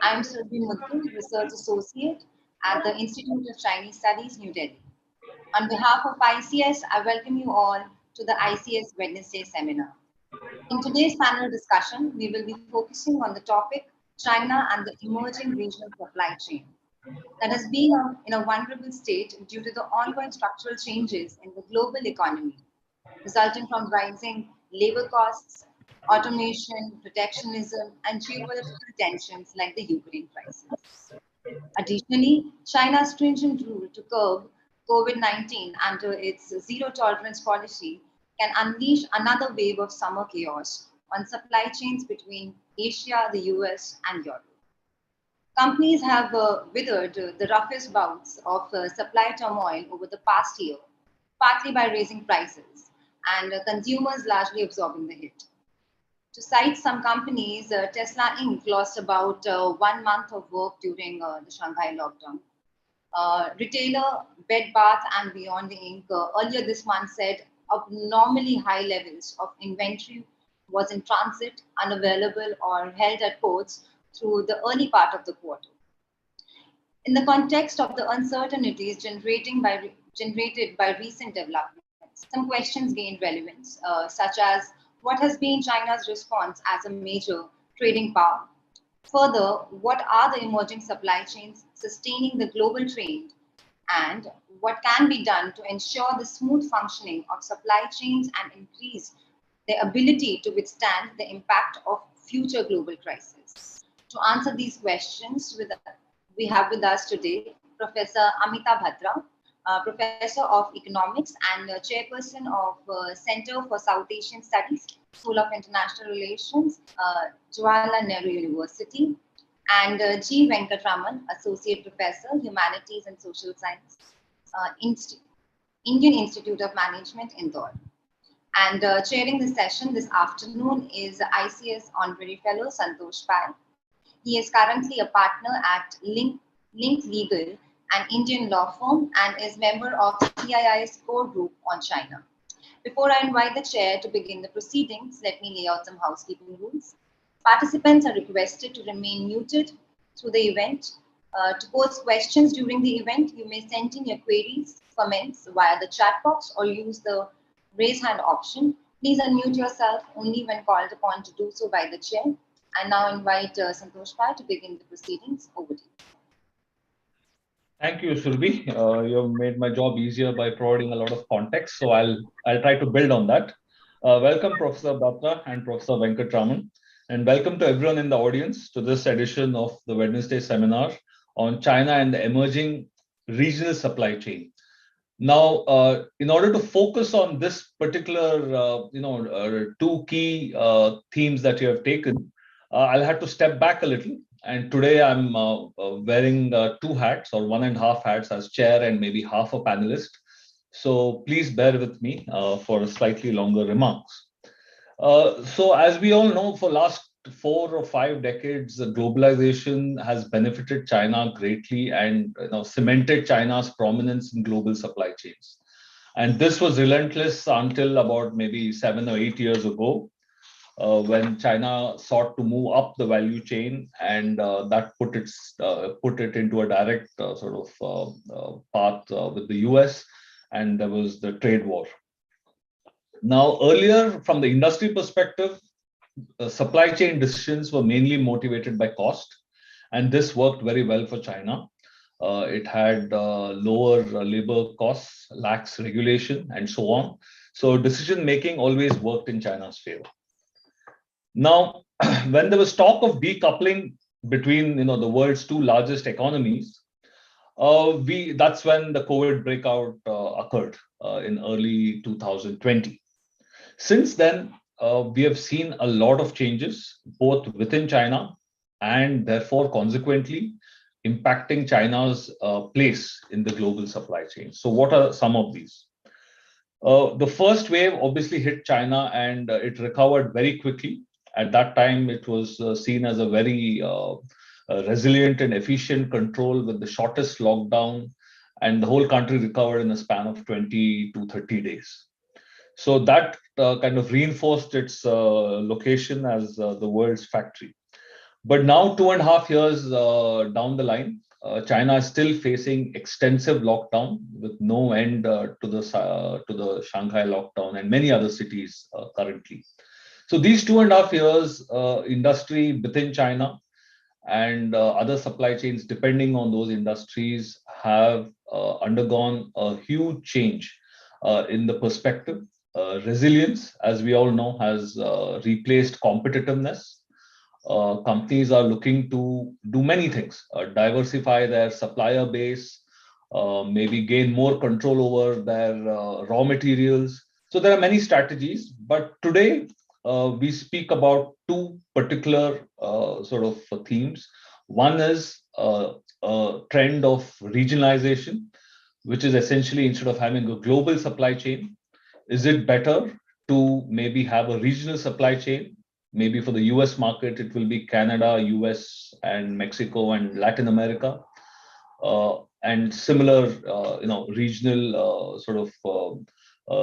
I'm Surbi Muthu, Research Associate at the Institute of Chinese Studies, New Delhi. On behalf of ICS, I welcome you all to the ICS Wednesday seminar. In today's panel discussion, we will be focusing on the topic China and the emerging regional supply chain that has been in a vulnerable state due to the ongoing structural changes in the global economy, resulting from rising labor costs, automation, protectionism, and geopolitical tensions like the Ukraine crisis. Additionally, China's stringent rule to curb COVID-19 under its zero tolerance policy can unleash another wave of summer chaos on supply chains between Asia, the US, and Europe. Companies have withered the roughest bouts of supply turmoil over the past year, partly by raising prices, and consumers largely absorbing the hit. To cite some companies, Tesla Inc. lost about 1 month of work during the Shanghai lockdown. Retailer Bed Bath and Beyond Inc. Earlier this month said abnormally high levels of inventory was in transit, unavailable, or held at ports through the early part of the quarter. In the context of the uncertainties generated by recent developments, some questions gained relevance, such as what has been China's response as a major trading power? Further, what are the emerging supply chains sustaining the global trade? And what can be done to ensure the smooth functioning of supply chains and increase their ability to withstand the impact of future global crises? To answer these questions, we have with us today Professor Amita Bhatra, Professor of Economics and Chairperson of Center for South Asian Studies, School of International Relations, Jawaharlal Nehru University, and G. Venkatraman, Associate Professor, Humanities and Social Science, Indian Institute of Management, Indore. And chairing the session this afternoon is ICS Honorary Fellow Santosh Pai. He is currently a partner at Link Legal, an Indian law firm, and is member of CII's core group on China. Before I invite the chair to begin the proceedings, let me lay out some housekeeping rules. Participants are requested to remain muted through the event. To pose questions during the event, you may send in your queries, comments via the chat box or use the raise hand option. Please unmute yourself only when called upon to do so by the chair. I now invite Santosh Pai to begin the proceedings. Over to you. Thank you, Surbi. You have made my job easier by providing a lot of context, so I'll try to build on that. Welcome, Professor Bhatra and Professor Venkatraman, and welcome to everyone in the audience to this edition of the Wednesday seminar on China and the emerging regional supply chain. Now, in order to focus on this particular, two key themes that you have taken, I'll have to step back a little. And today I'm wearing two hats or 1.5 hats as chair and maybe half a panelist. So please bear with me for slightly longer remarks. So as we all know, for last 4 or 5 decades, globalization has benefited China greatly and cemented China's prominence in global supply chains. And this was relentless until about maybe 7 or 8 years ago, when China sought to move up the value chain, and that put it into a direct path with the US, and there was the trade war. Now, earlier, from the industry perspective, supply chain decisions were mainly motivated by cost, and this worked very well for China. It had lower labor costs, lax regulation, and so on. So decision making always worked in China's favor. Now, when there was talk of decoupling between the world's two largest economies, that's when the COVID breakout occurred in early 2020. Since then, we have seen a lot of changes both within China and therefore consequently impacting China's place in the global supply chain. So what are some of these? The first wave obviously hit China and it recovered very quickly. At that time, it was seen as a very resilient and efficient control with the shortest lockdown, and the whole country recovered in a span of 20 to 30 days. So that kind of reinforced its location as the world's factory. But now, 2.5 years down the line, China is still facing extensive lockdown with no end to the Shanghai lockdown and many other cities currently. So these 2.5 years, industry within China and other supply chains depending on those industries have undergone a huge change in the perspective. Resilience, as we all know, has replaced competitiveness. Companies are looking to do many things, diversify their supplier base, maybe gain more control over their raw materials. So there are many strategies, but today we speak about two particular sort of themes. One is a trend of regionalization, which is essentially instead of having a global supply chain, is it better to maybe have a regional supply chain? Maybe for the US market, it will be Canada, US, and Mexico and Latin America, and similar, regional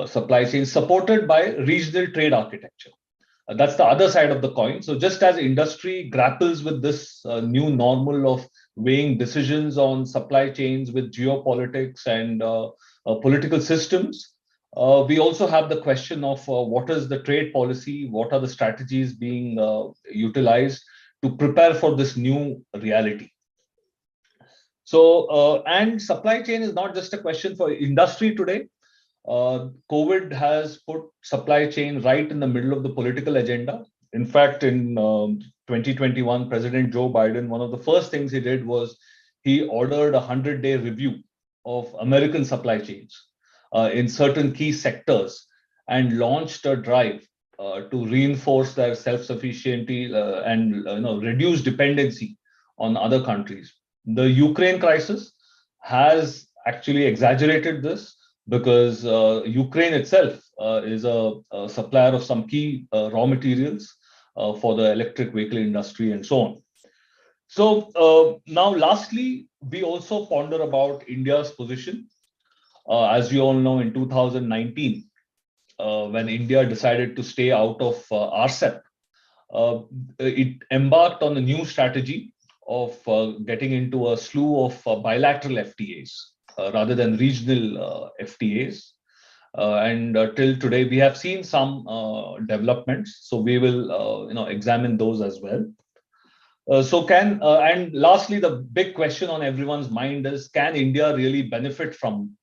supply chains supported by regional trade architecture. That's the other side of the coin. So just as industry grapples with this new normal of weighing decisions on supply chains with geopolitics and political systems, we also have the question of what is the trade policy, what are the strategies being utilized to prepare for this new reality. So, and supply chain is not just a question for industry today. COVID has put supply chain right in the middle of the political agenda. In fact, in 2021, President Joe Biden, one of the first things he did was he ordered a 100-day review of American supply chains in certain key sectors and launched a drive to reinforce their self-sufficiency and reduce dependency on other countries. The Ukraine crisis has actually exaggerated this because Ukraine itself is a supplier of some key raw materials for the electric vehicle industry and so on. So now, lastly, we also ponder about India's position. As you all know, in 2019, when India decided to stay out of RCEP, it embarked on a new strategy of getting into a slew of bilateral FTAs rather than regional FTAs. And till today, we have seen some developments. So we will, examine those as well. And lastly, the big question on everyone's mind is: can India really benefit from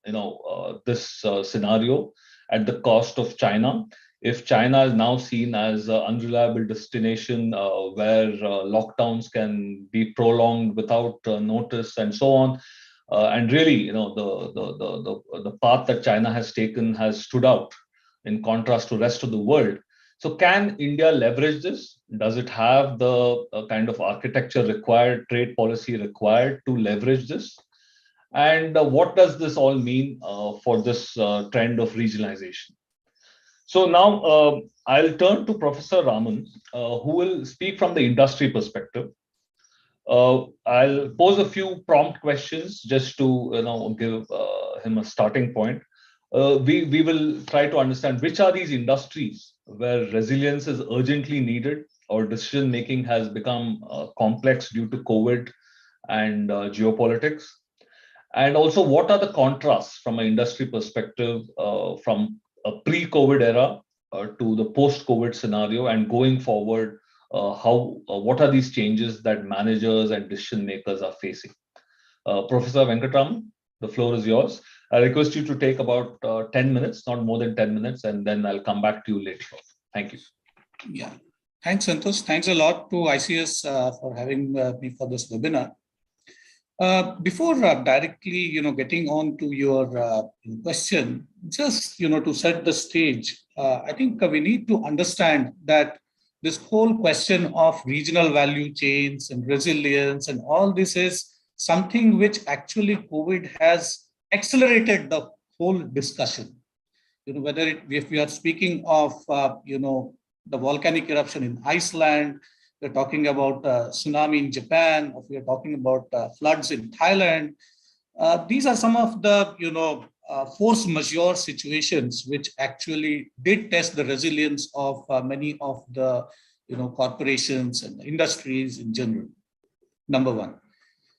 this scenario at the cost of China? If China is now seen as an unreliable destination where lockdowns can be prolonged without notice and so on, and really, the path that China has taken has stood out in contrast to the rest of the world. So can India leverage this? Does it have the kind of architecture required, trade policy required to leverage this? And what does this all mean for this trend of regionalization? So now I'll turn to Professor Raman, who will speak from the industry perspective. I'll pose a few prompt questions just to give him a starting point. We will try to understand which are these industries where resilience is urgently needed or decision making has become complex due to COVID and geopolitics. And also, what are the contrasts from an industry perspective from a pre-COVID era to the post-COVID scenario, and going forward, what are these changes that managers and decision makers are facing? Professor Venkatraman, the floor is yours. I request you to take about 10 minutes, not more than 10 minutes, and then I'll come back to you later. Thank you. Yeah, thanks, Santosh. Thanks a lot to ICS for having me for this webinar. Before directly, getting on to your question, just, to set the stage, I think we need to understand that this whole question of regional value chains and resilience and all this is something which actually COVID has accelerated the whole discussion. Whether if we are speaking of, the volcanic eruption in Iceland, we're talking about tsunami in Japan, or we are talking about floods in Thailand. These are some of the, force majeure situations which actually did test the resilience of many of the, corporations and industries in general. Number one.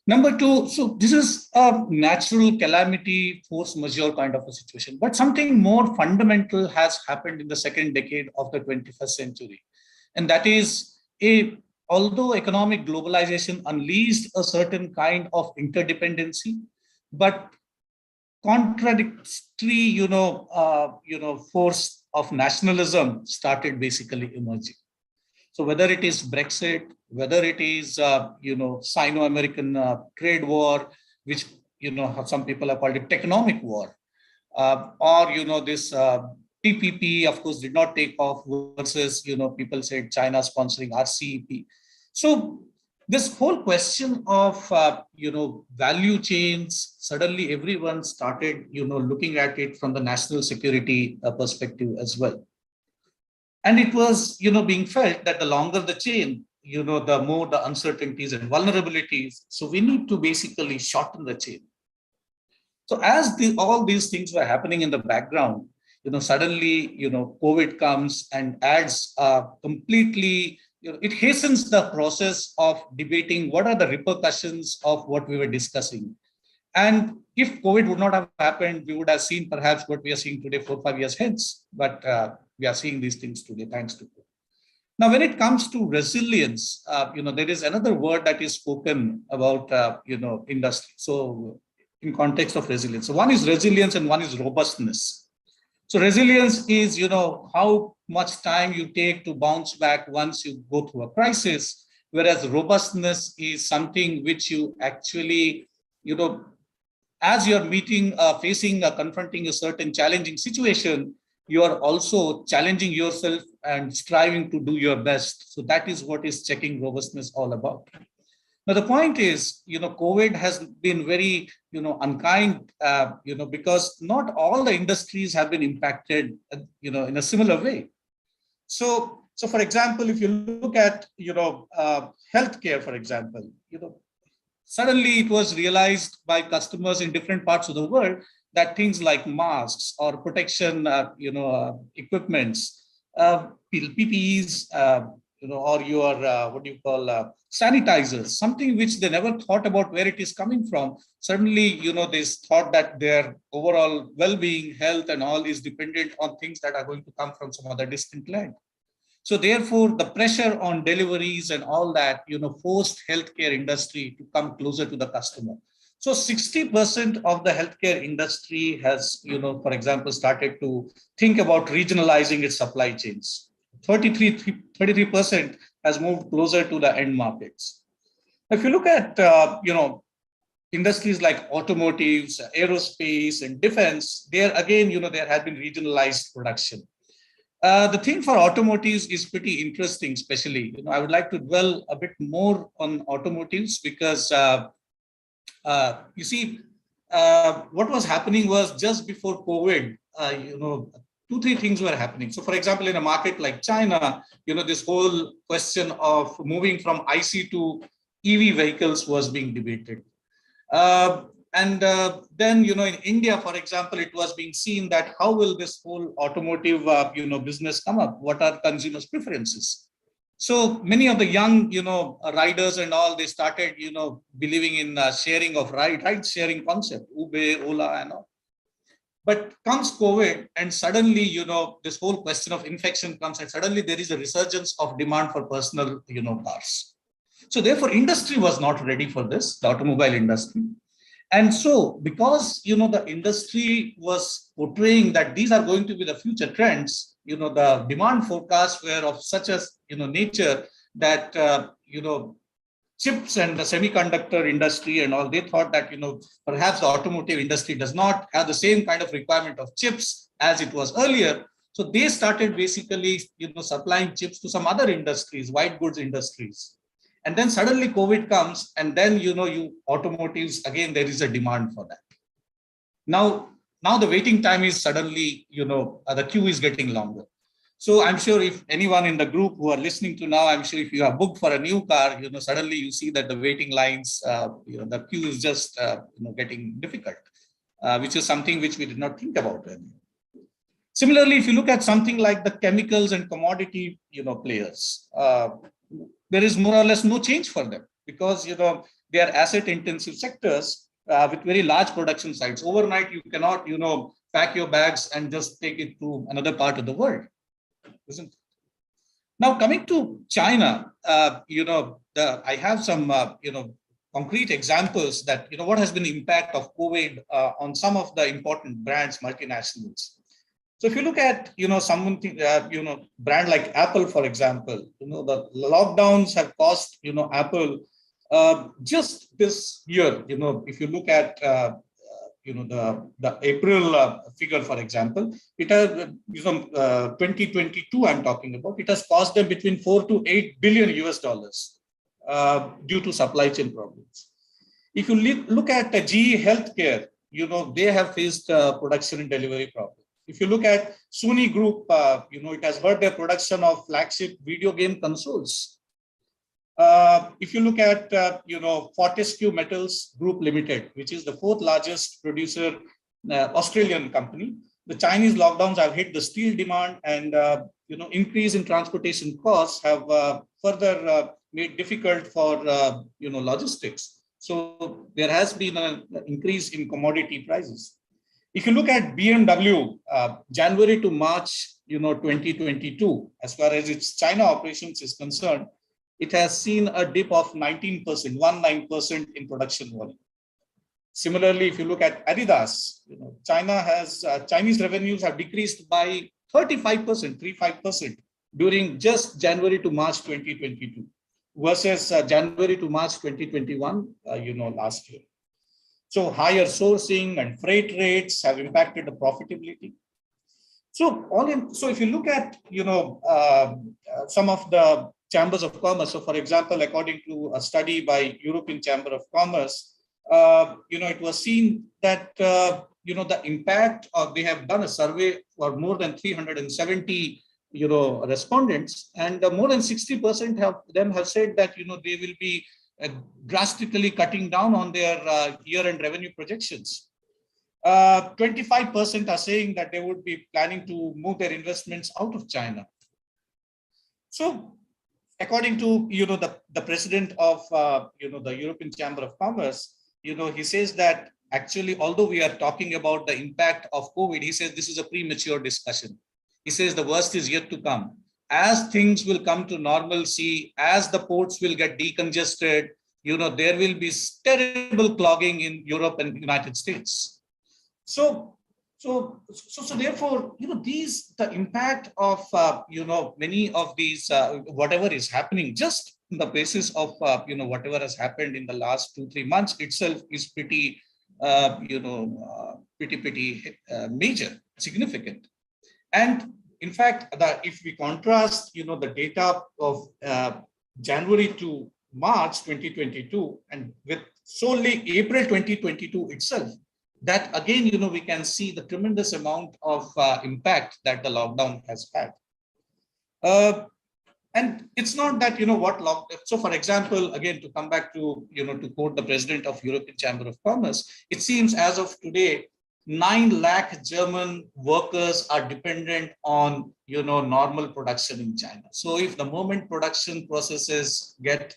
Number two, so this is a natural calamity, force majeure kind of a situation, but something more fundamental has happened in the second decade of the 21st century. And that is, although economic globalization unleashed a certain kind of interdependency, but contradictory, force of nationalism started basically emerging. So whether it is Brexit, whether it is, Sino-American trade war, which, some people have called it economic war, or, this TPP, of course, did not take off versus, people said China sponsoring RCEP. So this whole question of, value chains, suddenly everyone started, looking at it from the national security perspective as well. And it was, being felt that the longer the chain, the more the uncertainties and vulnerabilities. So we need to basically shorten the chain. So as all these things were happening in the background, suddenly, COVID comes and adds completely, it hastens the process of debating what are the repercussions of what we were discussing. And if COVID would not have happened, we would have seen perhaps what we are seeing today 4 or 5 years hence. But we are seeing these things today, thanks to COVID. Now, when it comes to resilience, there is another word that is spoken about, industry. So in context of resilience. So one is resilience and one is robustness. So resilience is, how much time you take to bounce back once you go through a crisis, whereas robustness is something which you actually, as you're confronting a certain challenging situation, you are also challenging yourself and striving to do your best. So that is what is checking robustness all about. Now, the point is, COVID has been very, unkind, because not all the industries have been impacted, in a similar way. So for example, if you look at, healthcare, for example, suddenly it was realized by customers in different parts of the world that things like masks or protection, equipments, PPEs, or your, sanitizers, something which they never thought about where it is coming from. Suddenly, they thought that their overall well-being, health and all is dependent on things that are going to come from some other distant land. So therefore, the pressure on deliveries and all that, forced healthcare industry to come closer to the customer. So 60% of the healthcare industry has, for example, started to think about regionalizing its supply chains. 33% has moved closer to the end markets. If you look at, industries like automotives, aerospace, and defense, there again, there has been regionalized production. The thing for automotives is pretty interesting, especially, I would like to dwell a bit more on automotives because, you see, what was happening was just before COVID, 2-3 things were happening. So for example, in a market like China, this whole question of moving from IC to EV vehicles was being debated. And then, in India, for example, it was being seen that how will this whole automotive, business come up? What are consumers' preferences? So many of the young, riders and all, they started, believing in sharing of ride sharing concept, Uber, Ola and all. But comes COVID and suddenly, this whole question of infection comes and suddenly there is a resurgence of demand for personal, cars. So therefore, industry was not ready for this, the automobile industry. And so because, the industry was portraying that these are going to be the future trends, the demand forecasts were of such a, nature that, chips and the semiconductor industry and all, they thought that, perhaps the automotive industry does not have the same kind of requirement of chips as it was earlier. So they started basically, supplying chips to some other industries, white goods industries. And then suddenly COVID comes and then, automotives, again, there is a demand for that. Now the waiting time is suddenly, the queue is getting longer. So I'm sure if anyone in the group who are listening to now, I'm sure if you are booked for a new car, suddenly you see that the waiting lines, the queue is just, getting difficult, which is something which we did not think about earlier. Similarly, if you look at something like the chemicals and commodity, players, there is more or less no change for them because, they are asset-intensive sectors with very large production sites. Overnight, you cannot, pack your bags and just take it to another part of the world, isn't it? Now, coming to China, I have some, concrete examples that, what has been the impact of COVID on some of the important brands, multinationals. So if you look at, something, brand like Apple, for example, the lockdowns have cost, Apple just this year, if you look at, the April figure, for example, it has, 2022, I'm talking about, it has cost them between 4 to 8 billion US dollars due to supply chain problems. If you look at GE Healthcare, they have faced production and delivery problems. If you look at Sony Group, it has hurt their production of flagship video game consoles. If you look at, Fortescue Metals Group Limited, which is the 4th largest producer, Australian company, the Chinese lockdowns have hit the steel demand, and increase in transportation costs have further made difficult for logistics. So there has been an increase in commodity prices. If you look at BMW, January to March, 2022, as far as its China operations is concerned, it has seen a dip of 19% in production volume. Similarly, if you look at Adidas, Chinese revenues have decreased by 35% during just January to March 2022 versus January to March 2021, last year. So higher sourcing and freight rates have impacted the profitability. So if you look at, some of the chambers of commerce. So for example, according to a study by European Chamber of Commerce, it was seen that, the impact of, they have done a survey for more than 370, respondents, and more than 60% of them have said that, they will be drastically cutting down on their year-end revenue projections. 25% are saying that they would be planning to move their investments out of China. So according to, the president of, the European Chamber of Commerce, he says that actually, although we are talking about the impact of COVID, he says this is a premature discussion. He says the worst is yet to come. As things will come to normalcy, as the ports will get decongested, there will be terrible clogging in Europe and United States. So therefore, the impact of, many of these, whatever is happening, just on the basis of, whatever has happened in the last 2-3 months itself is pretty, major, significant. And in fact, if we contrast, the data of January to March 2022 and with solely April 2022 itself, that again, we can see the tremendous amount of impact that the lockdown has had. And it's not that, what lockdown. So for example, again, to come back to, to quote the president of European Chamber of Commerce, it seems as of today, 9 lakh German workers are dependent on, normal production in China. So if the moment production processes get,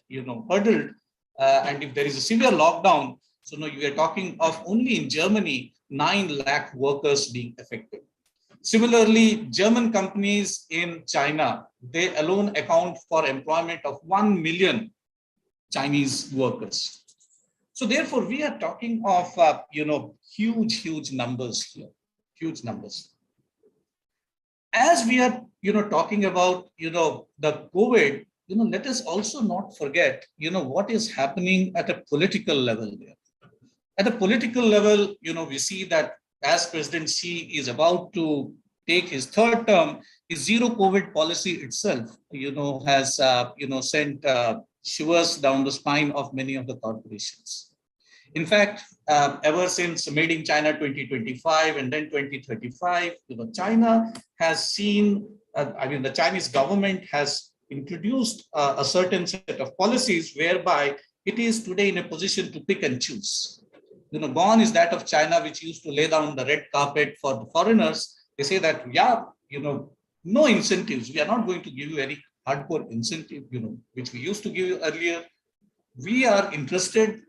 hurdled, and if there is a severe lockdown, so now you are talking of only in Germany, 9 lakh workers being affected. Similarly, German companies in China, they alone account for employment of 1 million Chinese workers. So therefore, we are talking of, huge numbers here, huge numbers. As we are, talking about, the COVID, let us also not forget, what is happening at a political level there. At a political level, we see that as President Xi is about to take his 3rd term, his zero COVID policy itself, has, sent shivers down the spine of many of the corporations. In fact, ever since Made in China 2025 and then 2035, China has seen, the Chinese government has introduced a certain set of policies whereby it is today in a position to pick and choose. Gone is that of China, which used to lay down the red carpet for the foreigners. They say that, yeah, no incentives. We are not going to give you any hardcore incentive, which we used to give you earlier. We are interested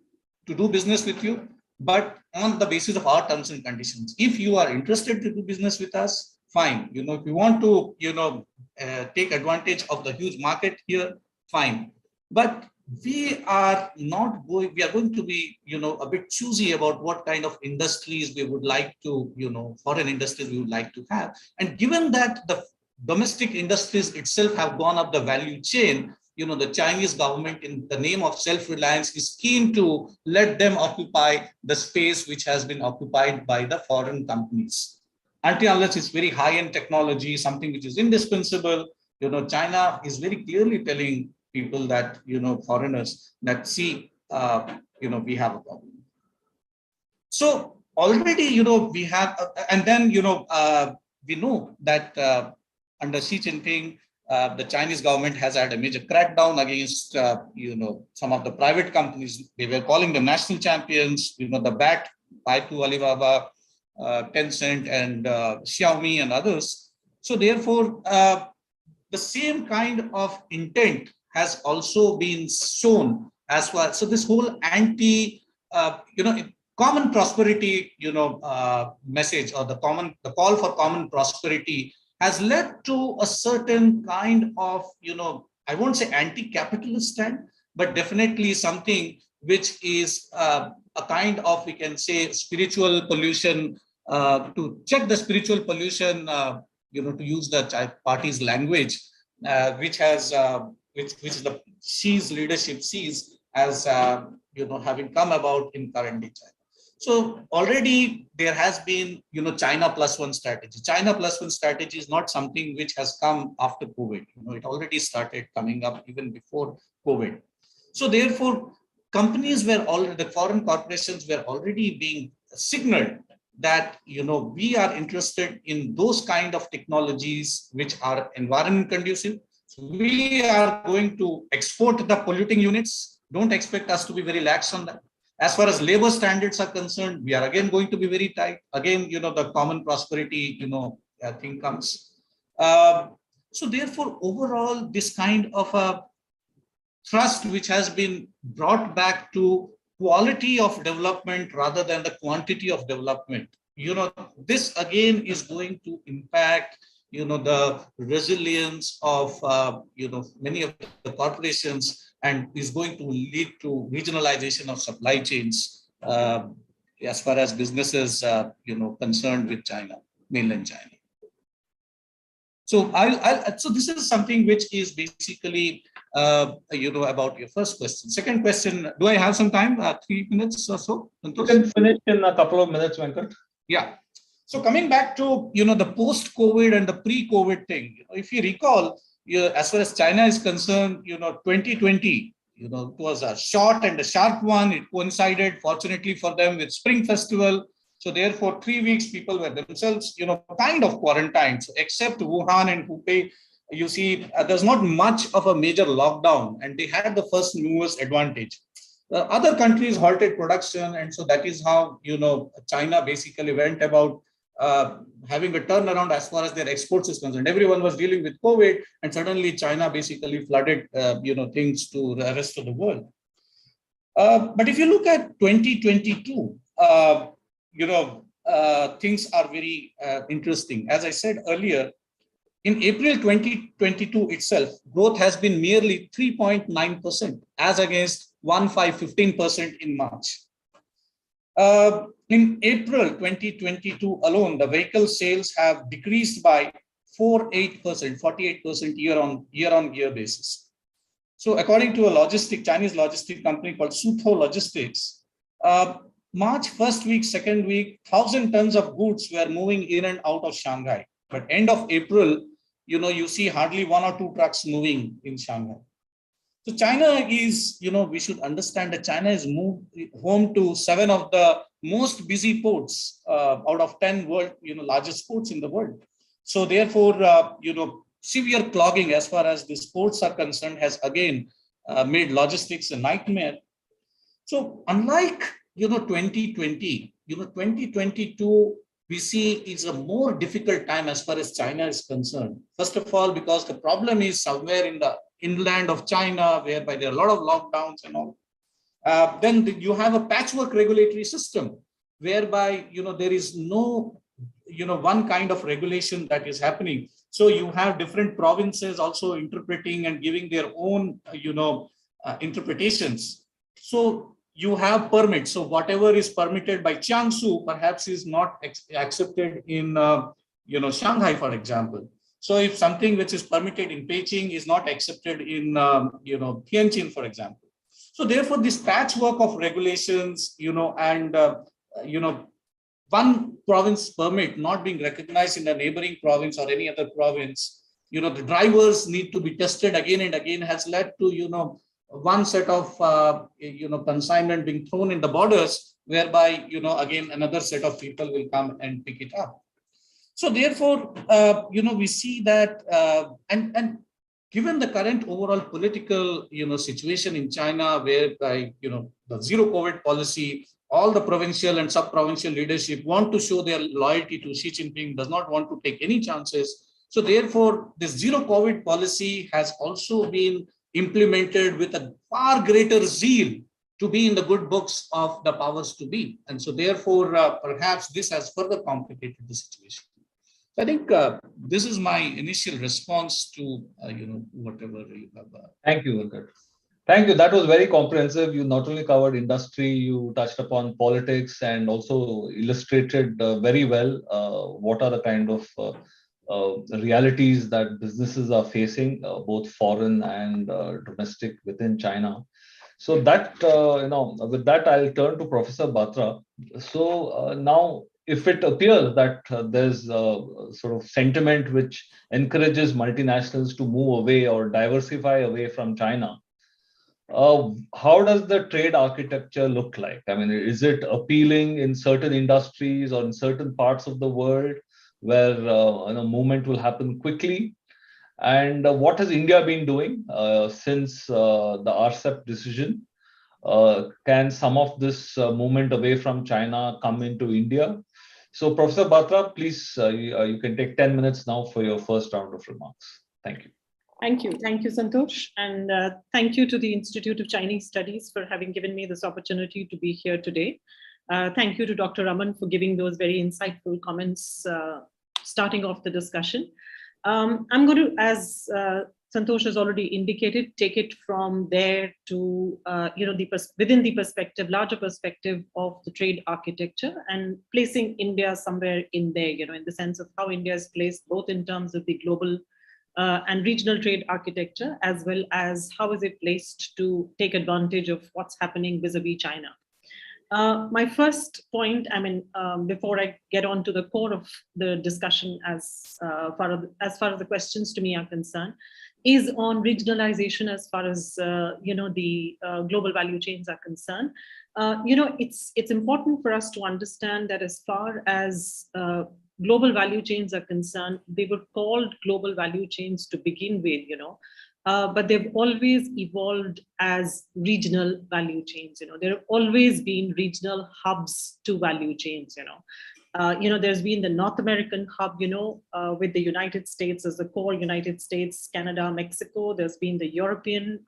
to do business with you, but on the basis of our terms and conditions. If you are interested to do business with us, fine. If you want to, take advantage of the huge market here, fine. But we are not going, we are going to be, a bit choosy about what kind of industries we would like to, foreign industries we would like to have. And given that the domestic industries itself have gone up the value chain, the Chinese government, in the name of self-reliance, is keen to let them occupy the space which has been occupied by the foreign companies. Until unless it's very high-end technology, something which is indispensable, China is very clearly telling people that, foreigners, that see, we have a problem. So already, we have, and then, we know that under Xi Jinping, the Chinese government has had a major crackdown against, some of the private companies. They were calling them national champions, the BAT, Baidu, Alibaba, Tencent, and Xiaomi and others. So therefore, the same kind of intent has also been shown as well. So this whole common prosperity, message, or the call for common prosperity has led to a certain kind of, I won't say anti-capitalist stand, but definitely something which is a kind of, we can say, spiritual pollution, to check the spiritual pollution, to use the party's language, which has, which the Xi's leadership sees as, having come about in current day China. So already there has been, China plus one strategy. China plus one strategy is not something which has come after COVID. It already started coming up even before COVID. So therefore, companies were already, the foreign corporations were already being signaled that, we are interested in those kind of technologies which are environment conducive. So we are going to export the polluting units. Don't expect us to be very lax on that. As far as labor standards are concerned, we are again going to be very tight. Again, the common prosperity, thing comes. So therefore, overall, this kind of a trust which has been brought back to quality of development rather than the quantity of development, this again is going to impact, the resilience of, many of the corporations, and is going to lead to regionalization of supply chains, as far as businesses, concerned with China, mainland China. So so this is something which is basically, about your first question. Second question, do I have some time? 3 minutes or so? You can finish in a couple of minutes, Venkat. Yeah. So coming back to, the post-COVID and the pre-COVID thing, if you recall, as far as China is concerned, 2020, it was a short and a sharp one. It coincided, fortunately for them, with Spring Festival. So therefore, 3 weeks, people were themselves, kind of quarantined. So except Wuhan and Hubei, you see, there's not much of a major lockdown, and they had the first movers advantage. Other countries halted production, and so that is how, China basically went about having a turnaround as far as their exports is concerned. Everyone was dealing with COVID, and suddenly China basically flooded, things to the rest of the world. But if you look at 2022, things are very interesting. As I said earlier, in April 2022 itself, growth has been merely 3.9%, as against 15% in March. In April 2022 alone, the vehicle sales have decreased by 48% year-on-year basis. So according to a Chinese logistic company called Sutho Logistics, March first week, second week, 1,000 tons of goods were moving in and out of Shanghai. But end of April, you see hardly 1 or 2 trucks moving in Shanghai. So China is, we should understand that China is moved home to 7 of the most busy ports out of 10 world, largest ports in the world. So therefore, severe clogging as far as these ports are concerned has again made logistics a nightmare. So unlike, 2020, 2022, we see it's a more difficult time as far as China is concerned. First of all, because the problem is somewhere in the inland of China, whereby there are a lot of lockdowns and all. Then you have a patchwork regulatory system, whereby there is no one kind of regulation that is happening. So you have different provinces also interpreting and giving their own interpretations. So you have permits. So whatever is permitted by Jiangsu perhaps is not accepted in Shanghai, for example. So if something which is permitted in Beijing is not accepted in Tianjin, for example. So therefore, this patchwork of regulations, and one province permit not being recognized in a neighboring province or any other province, the drivers need to be tested again and again, has led to one set of consignment being thrown in the borders, whereby again another set of people will come and pick it up. So therefore, we see that and given the current overall political situation in China, whereby the zero COVID policy, all the provincial and sub-provincial leadership want to show their loyalty to Xi Jinping, does not want to take any chances. So therefore, this zero COVID policy has also been implemented with a far greater zeal to be in the good books of the powers to be. And so therefore, perhaps this has further complicated the situation. So I think this is my initial response to whatever you have. Thank you, Venkat. Thank you. That was very comprehensive. You not only covered industry, you touched upon politics and also illustrated very well what are the kind of realities that businesses are facing, both foreign and domestic within China. So that, with that, I'll turn to Professor Batra. So now, if it appears that there's a sort of sentiment which encourages multinationals to move away or diversify away from China, how does the trade architecture look like? I mean, is it appealing in certain industries or in certain parts of the world where movement will happen quickly? And what has India been doing since the RCEP decision? Can some of this movement away from China come into India? So, Professor Batra, please, you can take 10 minutes now for your first round of remarks. Thank you. Thank you. Thank you, Santosh. And thank you to the Institute of Chinese Studies for having given me this opportunity to be here today. Thank you to Dr. Raman for giving those very insightful comments starting off the discussion. I'm going to, as Santosh has already indicated, take it from there to, within the perspective, larger perspective of the trade architecture and placing India somewhere in there, in the sense of how India is placed both in terms of the global and regional trade architecture, as well as how is it placed to take advantage of what's happening vis-a-vis China. My first point, before I get on to the core of the discussion as far as the questions to me are concerned, is on regionalization as far as the global value chains are concerned. It's important for us to understand that as far as global value chains are concerned, they were called global value chains to begin with, but they've always evolved as regional value chains. There have always been regional hubs to value chains. There's been the North American hub, with the United States as the core, United States, Canada, Mexico. There's been the European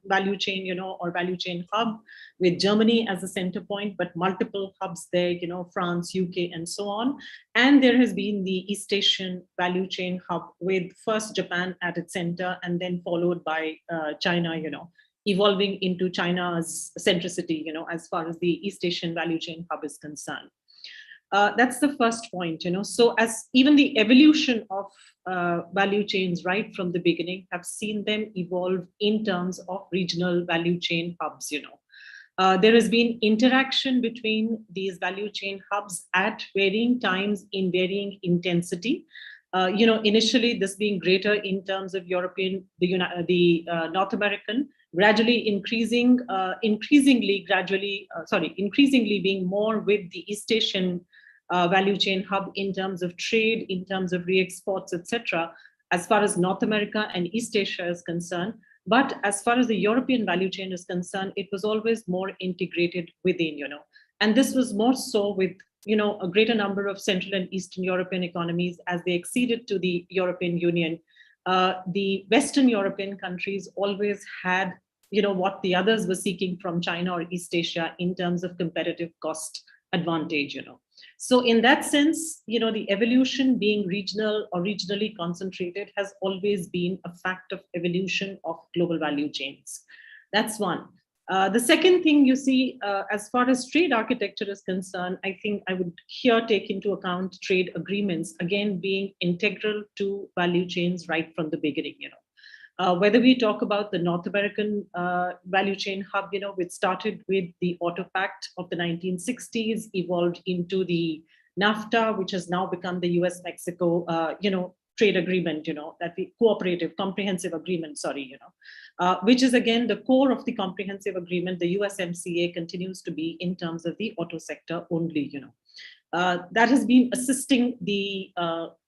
value chain, or value chain hub with Germany as a center point, but multiple hubs there, France, UK, and so on. And there has been the East Asian value chain hub with first Japan at its center and then followed by China, evolving into China's centricity, as far as the East Asian value chain hub is concerned. That's the first point, So as even the evolution of value chains right from the beginning have seen them evolve in terms of regional value chain hubs, There has been interaction between these value chain hubs at varying times in varying intensity. Initially this being greater in terms of European, the North American, gradually increasingly being more with the East Asian value chain hub in terms of trade, in terms of re-exports, etc., as far as North America and East Asia is concerned. But as far as the European value chain is concerned, it was always more integrated within, And this was more so with a greater number of Central and Eastern European economies, as they acceded to the European Union, the Western European countries always had, what the others were seeking from China or East Asia in terms of competitive cost advantage, So in that sense, the evolution being regional or regionally concentrated has always been a fact of evolution of global value chains. That's one. The second thing you see, as far as trade architecture is concerned, I think I would here take into account trade agreements, again, being integral to value chains right from the beginning, Whether we talk about the North American value chain hub, which started with the Auto Pact of the 1960s, evolved into the NAFTA, which has now become the US-Mexico, trade agreement, that the cooperative comprehensive agreement, which is again the core of the comprehensive agreement. The USMCA continues to be in terms of the auto sector only, that has been assisting the,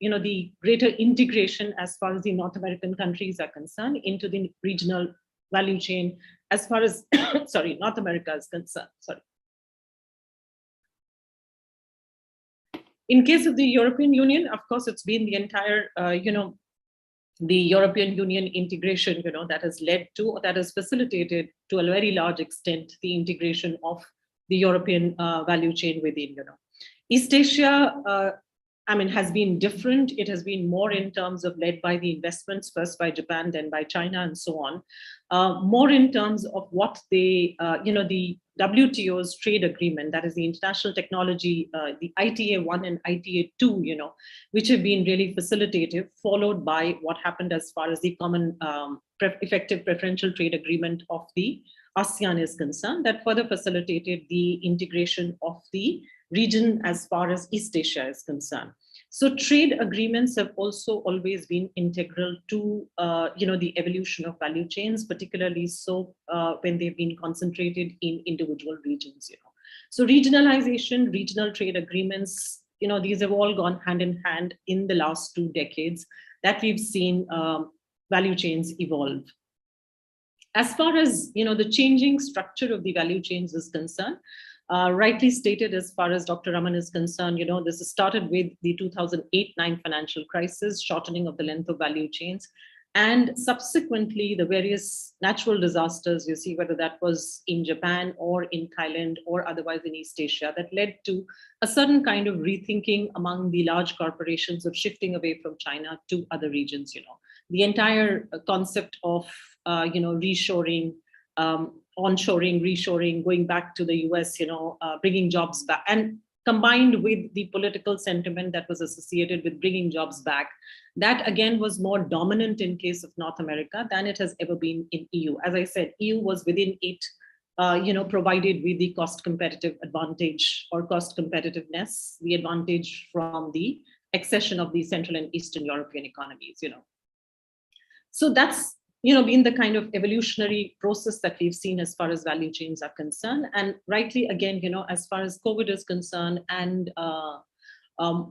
the greater integration as far as the North American countries are concerned into the regional value chain as far as, North America is concerned, In case of the European Union, of course, it's been the entire, the European Union integration, that has led to, or that has facilitated to a very large extent, the integration of the European value chain within, East Asia, has been different. It has been more in terms of led by the investments, first by Japan, then by China, and so on. More in terms of what they, the WTO's trade agreement, that is the international technology, the ITA 1 and ITA 2, which have been really facilitative, followed by what happened as far as the common effective preferential trade agreement of the ASEAN is concerned, that further facilitated the integration of the region as far as East Asia is concerned. So trade agreements have also always been integral to, the evolution of value chains, particularly so when they've been concentrated in individual regions, So regionalization, regional trade agreements, these have all gone hand in hand in the last 2 decades that we've seen value chains evolve. As far as, the changing structure of the value chains is concerned, rightly stated, as far as Dr. Raman is concerned, this started with the 2008-9 financial crisis, shortening of the length of value chains, and subsequently the various natural disasters, you see, whether that was in Japan or in Thailand or otherwise in East Asia, that led to a certain kind of rethinking among the large corporations of shifting away from China to other regions, The entire concept of, reshoring, onshoring, reshoring, going back to the US, bringing jobs back, and combined with the political sentiment that was associated with bringing jobs back, that again was more dominant in case of North America than it has ever been in EU. As I said, EU was within it, provided with the cost competitive advantage or cost competitiveness, the advantage from the accession of the Central and Eastern European economies, So that's, been the kind of evolutionary process that we've seen as far as value chains are concerned. And rightly, again, as far as COVID is concerned, and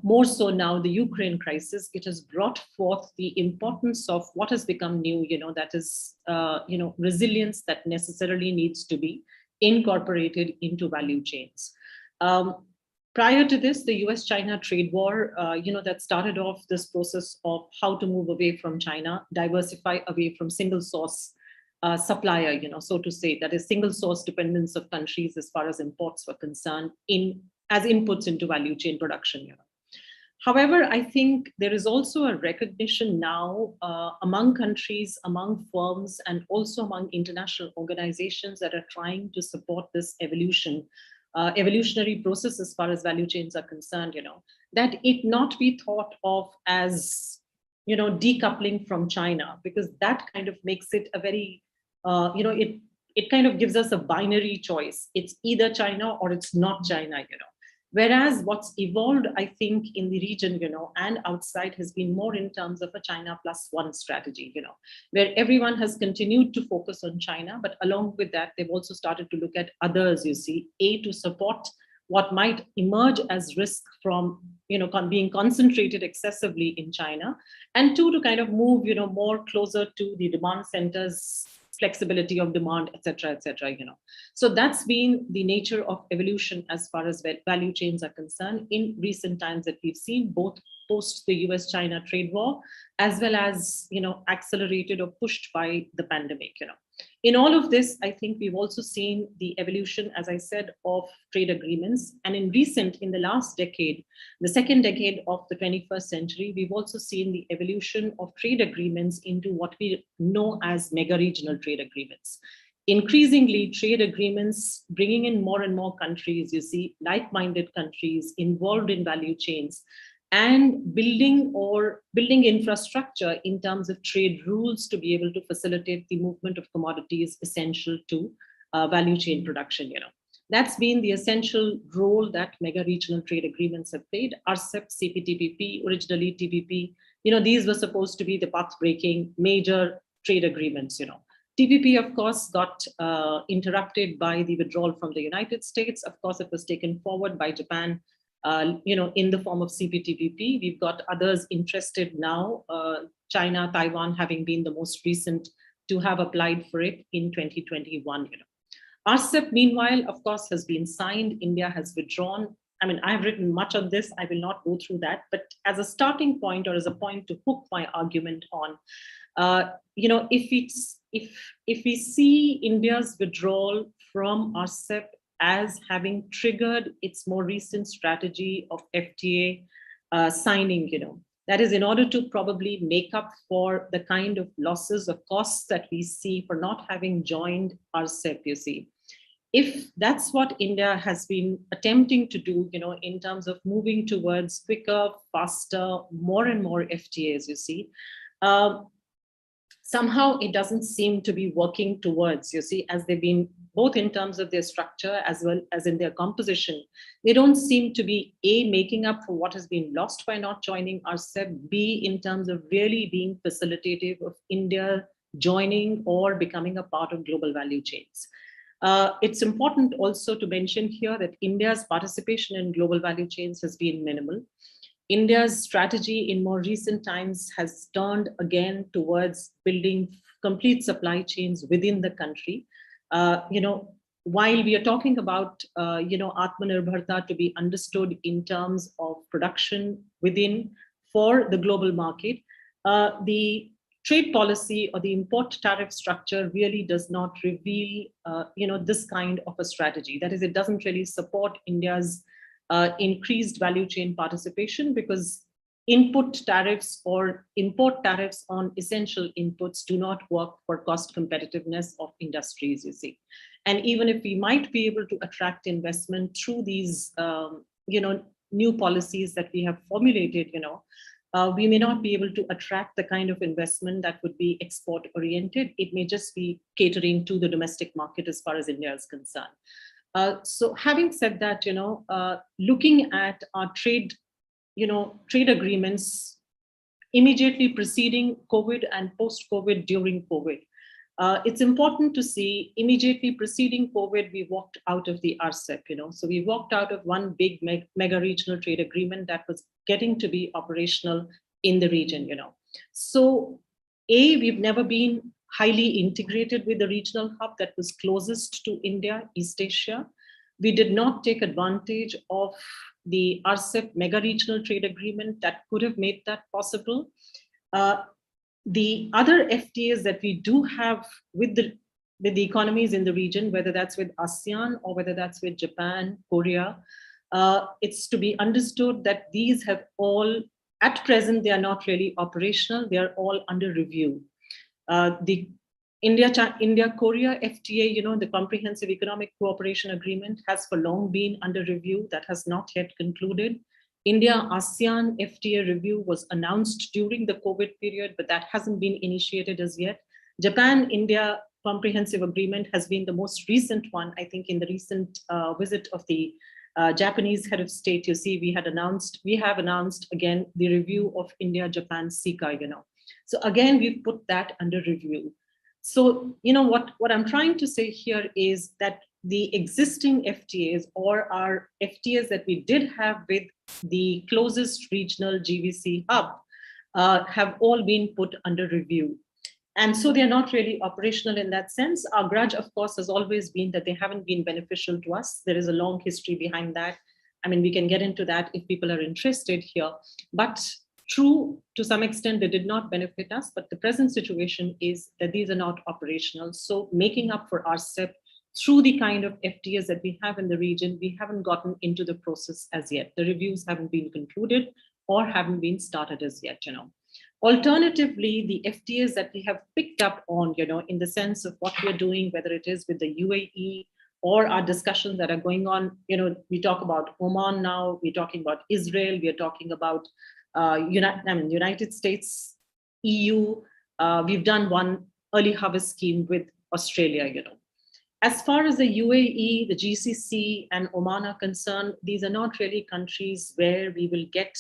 more so now the Ukraine crisis, it has brought forth the importance of what has become new, that is, resilience that necessarily needs to be incorporated into value chains. Prior to this, the US-China trade war, that started off this process of how to move away from China, diversify away from single source supplier, so to say, that is single source dependence of countries as far as imports were concerned as inputs into value chain production. However, I think there is also a recognition now among countries, among firms, and also among international organizations that are trying to support this evolutionary process as far as value chains are concerned, that it not be thought of as, decoupling from China, because that kind of makes it a very, it kind of gives us a binary choice. It's either China or it's not China, Whereas what's evolved, I think, in the region, and outside has been more in terms of a China +1 strategy, where everyone has continued to focus on China, but along with that, they've also started to look at others, to support what might emerge as risk from, being concentrated excessively in China, and 2, to kind of move, more closer to the demand centers flexibility of demand, etc., you know. So that's been the nature of evolution as far as value chains are concerned in recent times that we've seen, both post the US-China trade war, as well as, you know, accelerated or pushed by the pandemic, you know. In all of this, I think we've also seen the evolution, as I said, of trade agreements. And in the last decade, the second decade of the 21st century, we've also seen the evolution of trade agreements into what we know as mega regional trade agreements. Increasingly, trade agreements bringing in more and more countries, you see, like-minded countries involved in value chains, and building infrastructure in terms of trade rules to be able to facilitate the movement of commodities essential to value chain production, you know. That's been the essential role that mega regional trade agreements have played. RCEP, CPTPP, originally TPP, you know, these were supposed to be the path-breaking major trade agreements, you know. TPP, of course, got interrupted by the withdrawal from the United States. Of course, it was taken forward by Japan, you know, in the form of CPTPP. We've got others interested now, China, Taiwan having been the most recent to have applied for it in 2021, you know. RCEP, meanwhile, of course, has been signed. India has withdrawn. I mean, I've written much on this. I will not go through that. But as a starting point, or as a point to hook my argument on, you know, if we see India's withdrawal from RCEP as having triggered its more recent strategy of FTA signing, you know, that is in order to probably make up for the kind of losses of costs that we see for not having joined RCEP, you see. If that's what India has been attempting to do, you know, in terms of moving towards quicker, faster, more and more FTAs, you see, somehow it doesn't seem to be working towards, you see, as they've been, both in terms of their structure as well as in their composition, they don't seem to be A, making up for what has been lost by not joining RCEP, B, in terms of really being facilitative of India joining or becoming a part of global value chains. It's important also to mention here that India's participation in global value chains has been minimal. India's strategy in more recent times has turned again towards building complete supply chains within the country. You know, while we are talking about, you know, Atmanirbharta to be understood in terms of production within for the global market, the trade policy or the import tariff structure really does not reveal, you know, this kind of a strategy. That is, it doesn't really support India's increased value chain participation, because input tariffs or import tariffs on essential inputs do not work for cost competitiveness of industries, you see. And even if we might be able to attract investment through these, you know, new policies that we have formulated, you know, we may not be able to attract the kind of investment that would be export oriented. It may just be catering to the domestic market as far as India is concerned. So having said that, you know, looking at our trade, you know, trade agreements immediately preceding COVID and post-COVID during COVID, it's important to see immediately preceding COVID, we walked out of the RCEP, you know, so we walked out of one big mega regional trade agreement that was getting to be operational in the region, you know. So A, we've never been highly integrated with the regional hub that was closest to India, East Asia. We did not take advantage of the RCEP mega regional trade agreement that could have made that possible. The other FTAs that we do have with the economies in the region, whether that's with ASEAN or whether that's with Japan, Korea, it's to be understood that these have all, at present, they are not really operational. They are all under review. The India-Korea FTA, you know, the Comprehensive Economic Cooperation Agreement has for long been under review. That has not yet concluded. India-ASEAN FTA review was announced during the COVID period, but that hasn't been initiated as yet. Japan-India Comprehensive Agreement has been the most recent one. I think in the recent visit of the Japanese head of state, you see, we have announced again the review of India-Japan CICA, you know. So again, we've put that under review. So, you know, what I'm trying to say here is that the existing FTAs or our FTAs that we did have with the closest regional GVC hub have all been put under review. And so they're not really operational in that sense. Our grudge, of course, has always been that they haven't been beneficial to us. There is a long history behind that. I mean, we can get into that if people are interested here. But true, to some extent, they did not benefit us. But the present situation is that these are not operational. So making up for RCEP through the kind of FTAs that we have in the region, we haven't gotten into the process as yet. The reviews haven't been concluded or haven't been started as yet, Alternatively, the FTAs that we have picked up on, in the sense of what we're doing, whether it is with the UAE or our discussions that are going on, we talk about Oman now, we're talking about Israel, we're talking about United States, EU. We've done one early harvest scheme with Australia, As far as the UAE, the GCC, and Oman are concerned, these are not really countries where we will get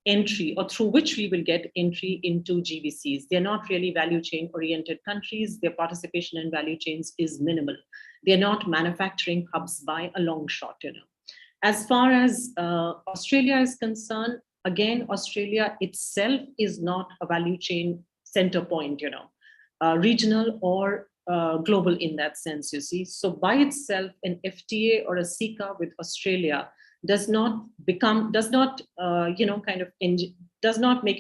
entry, or through which we will get entry into GVCs. They're not really value chain oriented countries. Their participation in value chains is minimal. They're not manufacturing hubs by a long shot. As far as Australia is concerned, again, Australia itself is not a value chain center point, regional or global in that sense, you see. So by itself, an FTA or a CECA with Australia does not make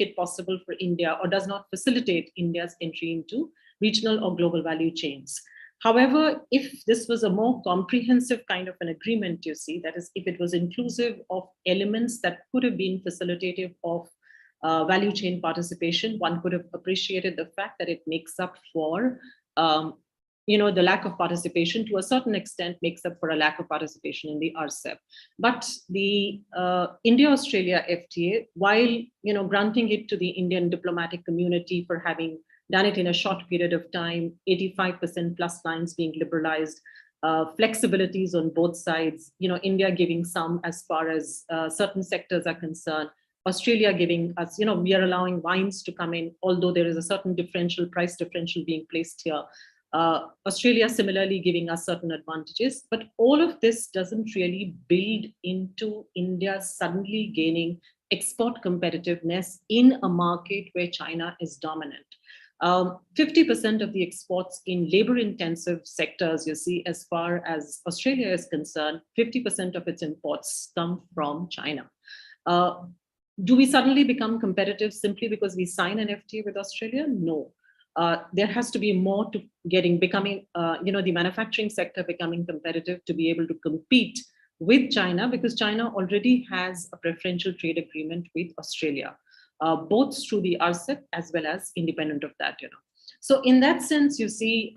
it possible for India, or does not facilitate India's entry into regional or global value chains. However, if this was a more comprehensive kind of an agreement, you see, that is, if it was inclusive of elements that could have been facilitative of value chain participation, one could have appreciated the fact that it makes up for the lack of participation, to a certain extent, makes up for a lack of participation in the RCEP. But the India-Australia FTA, while granting it to the Indian diplomatic community for having done it in a short period of time, 85% plus lines being liberalized, flexibilities on both sides, India giving some as far as certain sectors are concerned, Australia giving us, we are allowing wines to come in, although there is a certain price differential being placed here. Australia similarly giving us certain advantages, but all of this doesn't really build into India suddenly gaining export competitiveness in a market where China is dominant. 50% of the exports in labor-intensive sectors, you see, as far as Australia is concerned, 50% of its imports come from China. Do we suddenly become competitive simply because we sign an FTA with Australia? No. There has to be more to becoming, the manufacturing sector becoming competitive to be able to compete with China, because China already has a preferential trade agreement with Australia, both through the RCEP as well as independent of that. So in that sense, you see,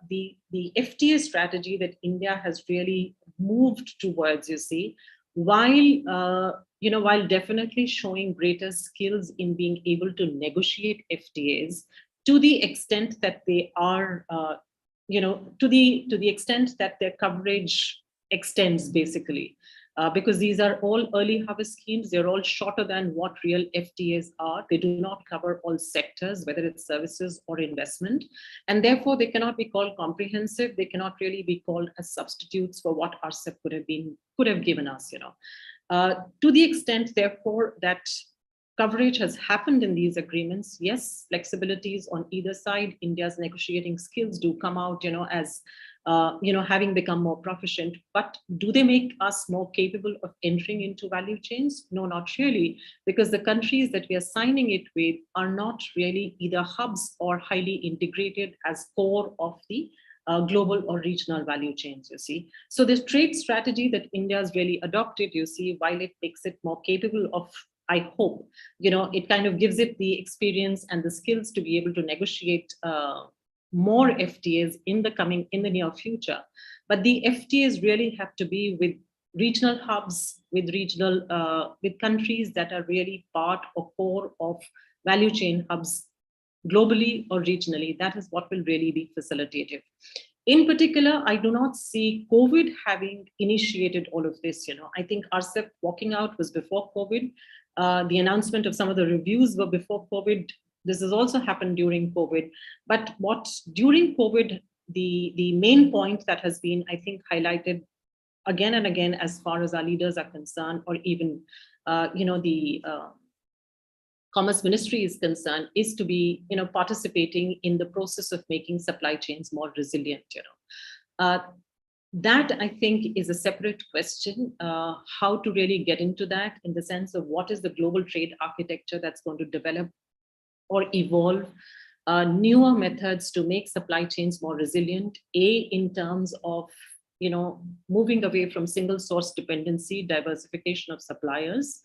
the FTA strategy that India has really moved towards, you see, while definitely showing greater skills in being able to negotiate FTAs, to the extent that they are, to the extent that their coverage extends, basically, because these are all early harvest schemes. They're all shorter than what real FTAs are. They do not cover all sectors, whether it's services or investment, and therefore they cannot be called comprehensive. They cannot really be called as substitutes for what RCEP could have given us. To the extent, therefore, that coverage has happened in these agreements, yes, flexibilities on either side. India's negotiating skills do come out, as having become more proficient. But do they make us more capable of entering into value chains? No, not really, because the countries that we are signing it with are not really either hubs or highly integrated as core of the global or regional value chains, you see. So this trade strategy that India has really adopted, you see, while it makes it more capable of, I hope, it kind of gives it the experience and the skills to be able to negotiate more FTAs in the near future. But the FTAs really have to be with regional hubs, with countries that are really part or core of value chain hubs globally or regionally. That is what will really be facilitative. In particular, I do not see COVID having initiated all of this. I think RCEP walking out was before COVID. The announcement of some of the reviews were before COVID. This has also happened during COVID. But during COVID, the main point that has been, I think, highlighted again and again, as far as our leaders are concerned, or even, the Commerce Ministry is concerned, is to be, participating in the process of making supply chains more resilient. That I think is a separate question, how to really get into that in the sense of what is the global trade architecture that's going to develop or evolve newer methods to make supply chains more resilient, in terms of, moving away from single source dependency, diversification of suppliers,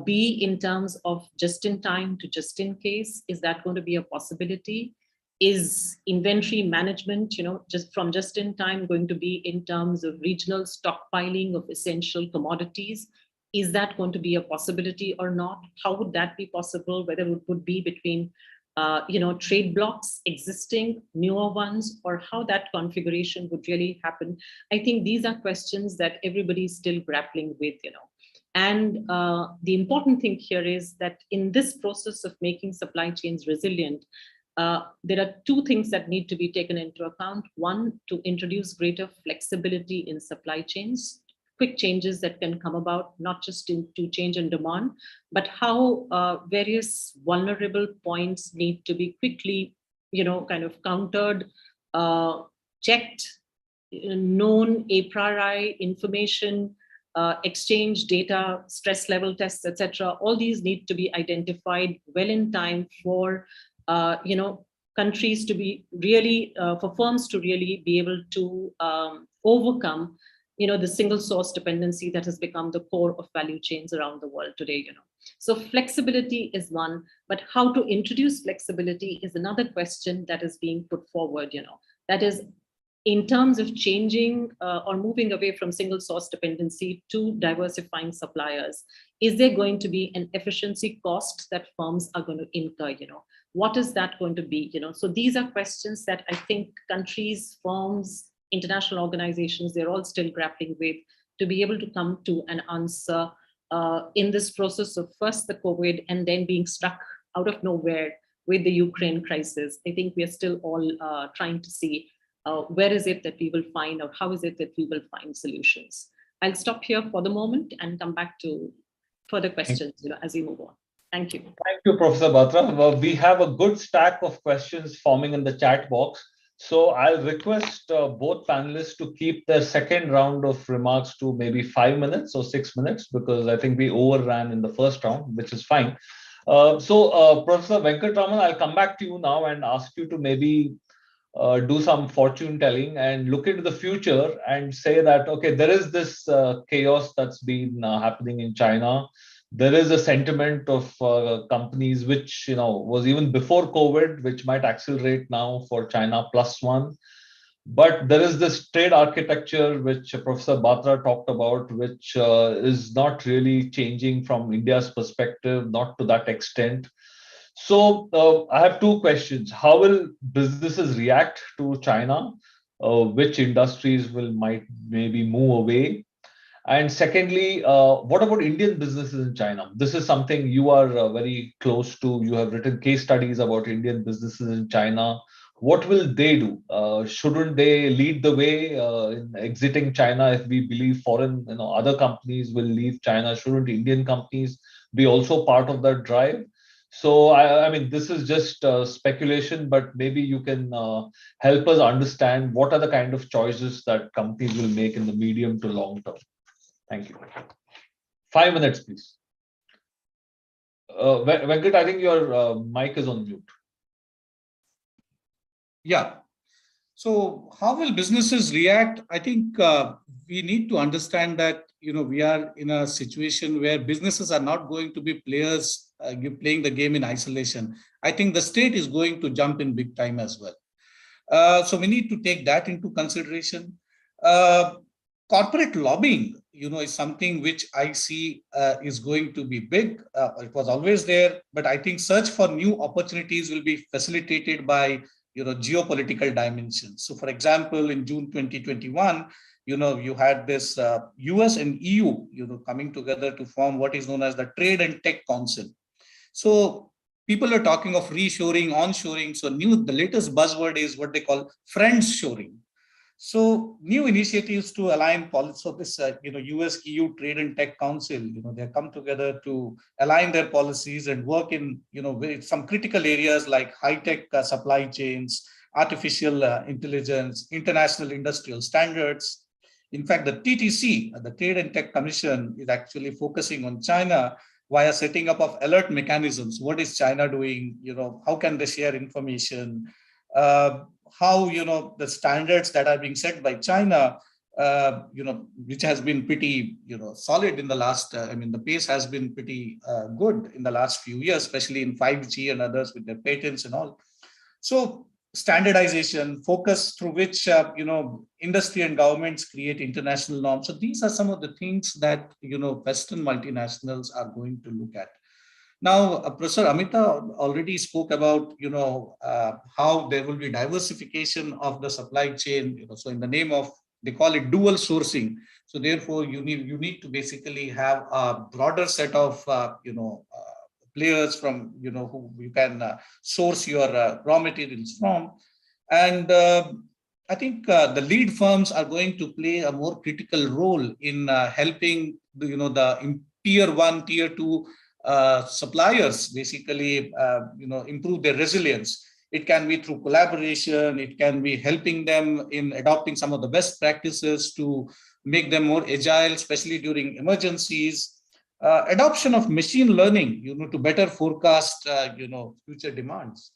B, in terms of just in time to just in case. Is that going to be a possibility? Is inventory management, just in time going to be in terms of regional stockpiling of essential commodities? Is that going to be a possibility or not? How would that be possible? Whether it would be between, trade blocks, existing, newer ones, or how that configuration would really happen? I think these are questions that everybody's still grappling with, And the important thing here is that in this process of making supply chains resilient, there are two things that need to be taken into account. One, to introduce greater flexibility in supply chains, quick changes that can come about, not just into change in demand, but how various vulnerable points need to be quickly, kind of countered, checked, known a priori information, exchange data, stress level tests, etc. All these need to be identified well in time for countries to be really, for firms to really be able to overcome, the single source dependency that has become the core of value chains around the world today, So flexibility is one, but how to introduce flexibility is another question that is being put forward, That is, in terms of changing or moving away from single source dependency to diversifying suppliers, is there going to be an efficiency cost that firms are going to incur? What is that going to be? So these are questions that I think countries, firms, international organizations, they're all still grappling with to be able to come to an answer in this process of first the COVID and then being stuck out of nowhere with the Ukraine crisis. I think we are still all trying to see where is it that we will find, or how is it that we will find solutions. I'll stop here for the moment and come back to further questions as we move on. Thank you. Thank you, Professor Batra. Well, we have a good stack of questions forming in the chat box. So I'll request both panelists to keep their second round of remarks to maybe 5 minutes or 6 minutes, because I think we overran in the first round, which is fine. Professor Venkatraman, I'll come back to you now and ask you to maybe do some fortune telling and look into the future and say that, okay, there is this chaos that's been happening in China. There is a sentiment of companies which, was even before COVID, which might accelerate now for China +1. But there is this trade architecture, which Professor Batra talked about, which is not really changing from India's perspective, not to that extent. So I have two questions. How will businesses react to China? Which industries might maybe move away? And secondly, what about Indian businesses in China? This is something you are very close to. You have written case studies about Indian businesses in China. What will they do? Shouldn't they lead the way in exiting China if we believe foreign, other companies will leave China? Shouldn't Indian companies be also part of that drive? So, I mean, this is just speculation, but maybe you can help us understand what are the kind of choices that companies will make in the medium to long term. Thank you. 5 minutes, please. Venkat, I think your mic is on mute. Yeah. So how will businesses react? I think we need to understand that, we are in a situation where businesses are not going to be players playing the game in isolation. I think the state is going to jump in big time as well. So we need to take that into consideration. Corporate lobbying, is something which I see is going to be big. It was always there, but I think search for new opportunities will be facilitated by, geopolitical dimensions. So, for example, in June 2021, you had this US and EU, coming together to form what is known as the Trade and Tech Council. So people are talking of reshoring, onshoring. So the latest buzzword is what they call friendshoring. So new initiatives to align policy. So this, US EU Trade and Tech Council, they come together to align their policies and work in, with some critical areas like high-tech supply chains, artificial intelligence, international industrial standards. In fact, the TTC, the Trade and Tech Commission, is actually focusing on China via setting up of alert mechanisms. What is China doing? How can they share information? How the standards that are being set by China, which has been pretty solid in the last. The pace has been pretty good in the last few years, especially in 5G and others with their patents and all. So standardization, focus through which industry and governments create international norms. So these are some of the things that Western multinationals are going to look at. Now, Professor Amita already spoke about how there will be diversification of the supply chain. So in the name of, they call it dual sourcing. So therefore, you need to basically have a broader set of players from who you can source your raw materials from. And I think the lead firms are going to play a more critical role in helping the tier 1, tier 2 suppliers basically improve their resilience. It can be through collaboration. It can be helping them in adopting some of the best practices to make them more agile, especially during emergencies. Adoption of machine learning, to better forecast, future demands.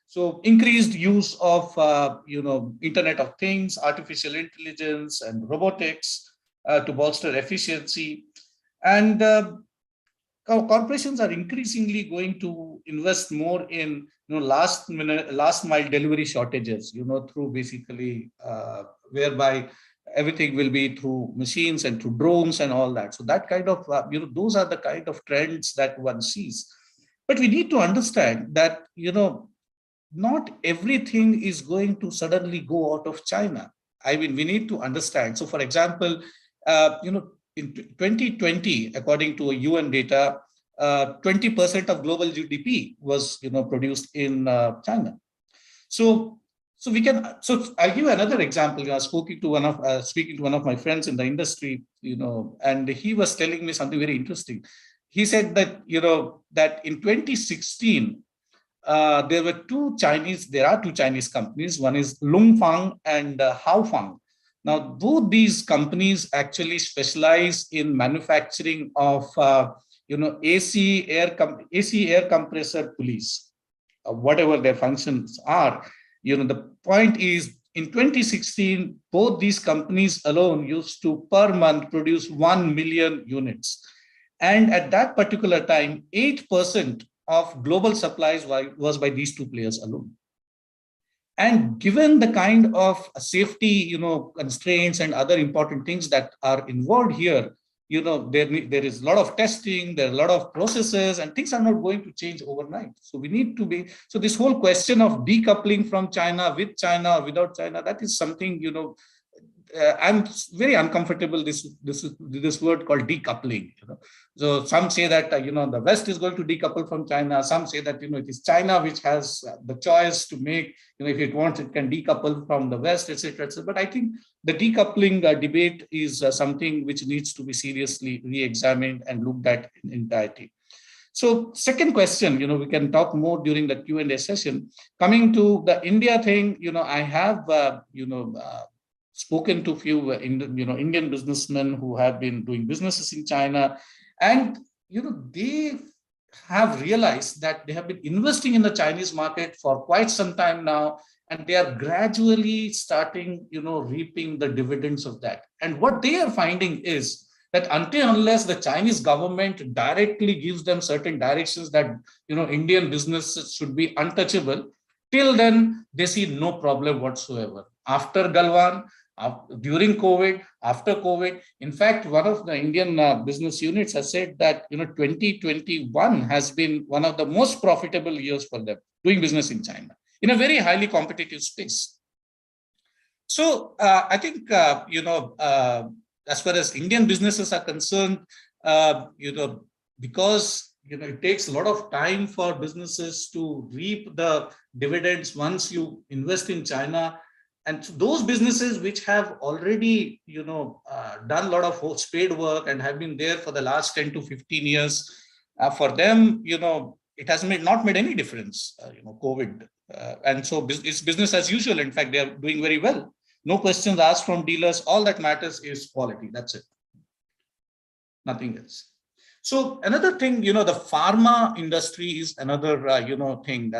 So increased use of, Internet of Things, artificial intelligence, and robotics to bolster efficiency. And corporations are increasingly going to invest more in, last mile delivery shortages, through basically whereby everything will be through machines and through drones and all that. So that kind of, those are the kind of trends that one sees. But we need to understand that, not everything is going to suddenly go out of China. We need to understand. So for example, in 2020, according to UN data, 20% of global GDP was, produced in China. So I'll give another example. I was speaking to one of my friends in the industry, and he was telling me something very interesting. He said that, that in 2016, there are two Chinese companies. One is Lungfang and Haofang. Now, both these companies actually specialize in manufacturing of, AC air compressor pulleys, whatever their functions are. The point is, in 2016, both these companies alone used to per month produce 1 million units. And at that particular time, 8% of global supplies was by these two players alone. And given the kind of safety, constraints and other important things that are involved here, there is a lot of testing, there are a lot of processes, and things are not going to change overnight. So we need to be, so this whole question of decoupling from China, with China or without China, that is something, I'm very uncomfortable this word called decoupling. So some say that the West is going to decouple from China. Some say that it is China which has the choice to make, if it wants, it can decouple from the West, etc., etc. But I think the decoupling debate is something which needs to be seriously re-examined and looked at in entirety. So second question, we can talk more during the Q&A session. Coming to the India thing, I have spoken to a few Indian businessmen who have been doing businesses in China, and they have realized that they have been investing in the Chinese market for quite some time now, and they are gradually starting reaping the dividends of that. And what they are finding is that unless the Chinese government directly gives them certain directions that Indian businesses should be untouchable, till then they see no problem whatsoever. After Galwan, during COVID, after COVID, in fact, one of the Indian business units has said that 2021 has been one of the most profitable years for them doing business in China in a very highly competitive space. So I think as far as Indian businesses are concerned, because it takes a lot of time for businesses to reap the dividends once you invest in China. And so those businesses which have already, done a lot of spade work and have been there for the last 10 to 15 years, for them, it has not made any difference, COVID. And so it's business as usual. In fact, they are doing very well. No questions asked from dealers. All that matters is quality. That's it. Nothing else. So another thing, the pharma industry is another, thing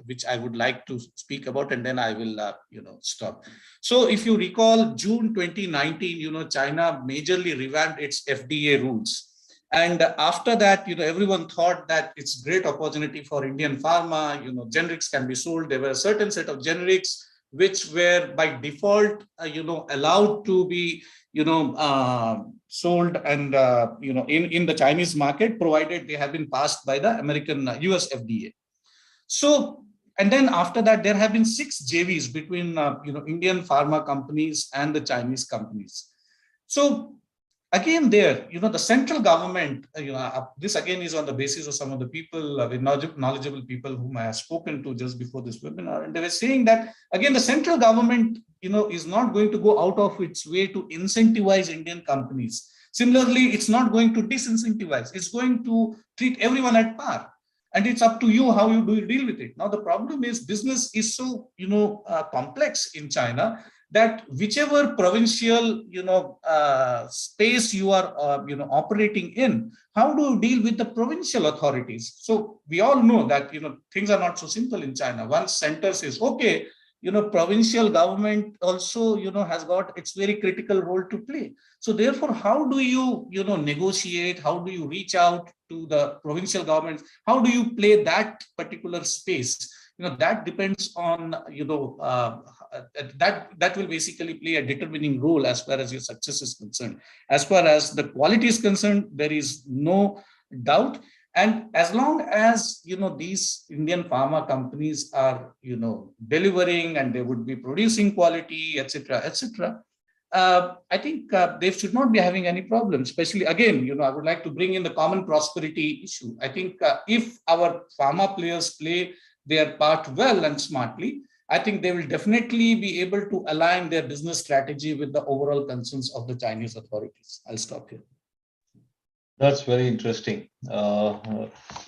which I would like to speak about, and then I will, stop. So if you recall, June 2019, China majorly revamped its FTA rules. And after that, everyone thought that it's great opportunity for Indian pharma, generics can be sold. There were a certain set of generics which were by default, allowed to be, sold and, in the Chinese market, provided they have been passed by the American US FDA. So, and then after that, there have been 6 JVs between, Indian pharma companies and the Chinese companies. So again, there, the central government, this again is on the basis of some of the people, the knowledgeable people whom I have spoken to just before this webinar, and they were saying that, again, the central government, is not going to go out of its way to incentivize Indian companies. Similarly, it's not going to disincentivize. It's going to treat everyone at par. And it's up to you how you deal with it. Now, the problem is business is so, complex in China that whichever provincial, space you are, operating in, how do you deal with the provincial authorities? So we all know that, things are not so simple in China. Once center says, okay, provincial government also, has got its very critical role to play. So therefore, how do you, negotiate? How do you reach out to the provincial governments? How do you play that particular space? That depends on, that will basically play a determining role as far as your success is concerned. As far as the quality is concerned, there is no doubt. And as long as, these Indian pharma companies are, delivering and they would be producing quality, etc., I think they should not be having any problems, especially again, I would like to bring in the common prosperity issue. I think if our pharma players play their part well and smartly, I think they will definitely be able to align their business strategy with the overall concerns of the Chinese authorities. I'll stop here. That's very interesting.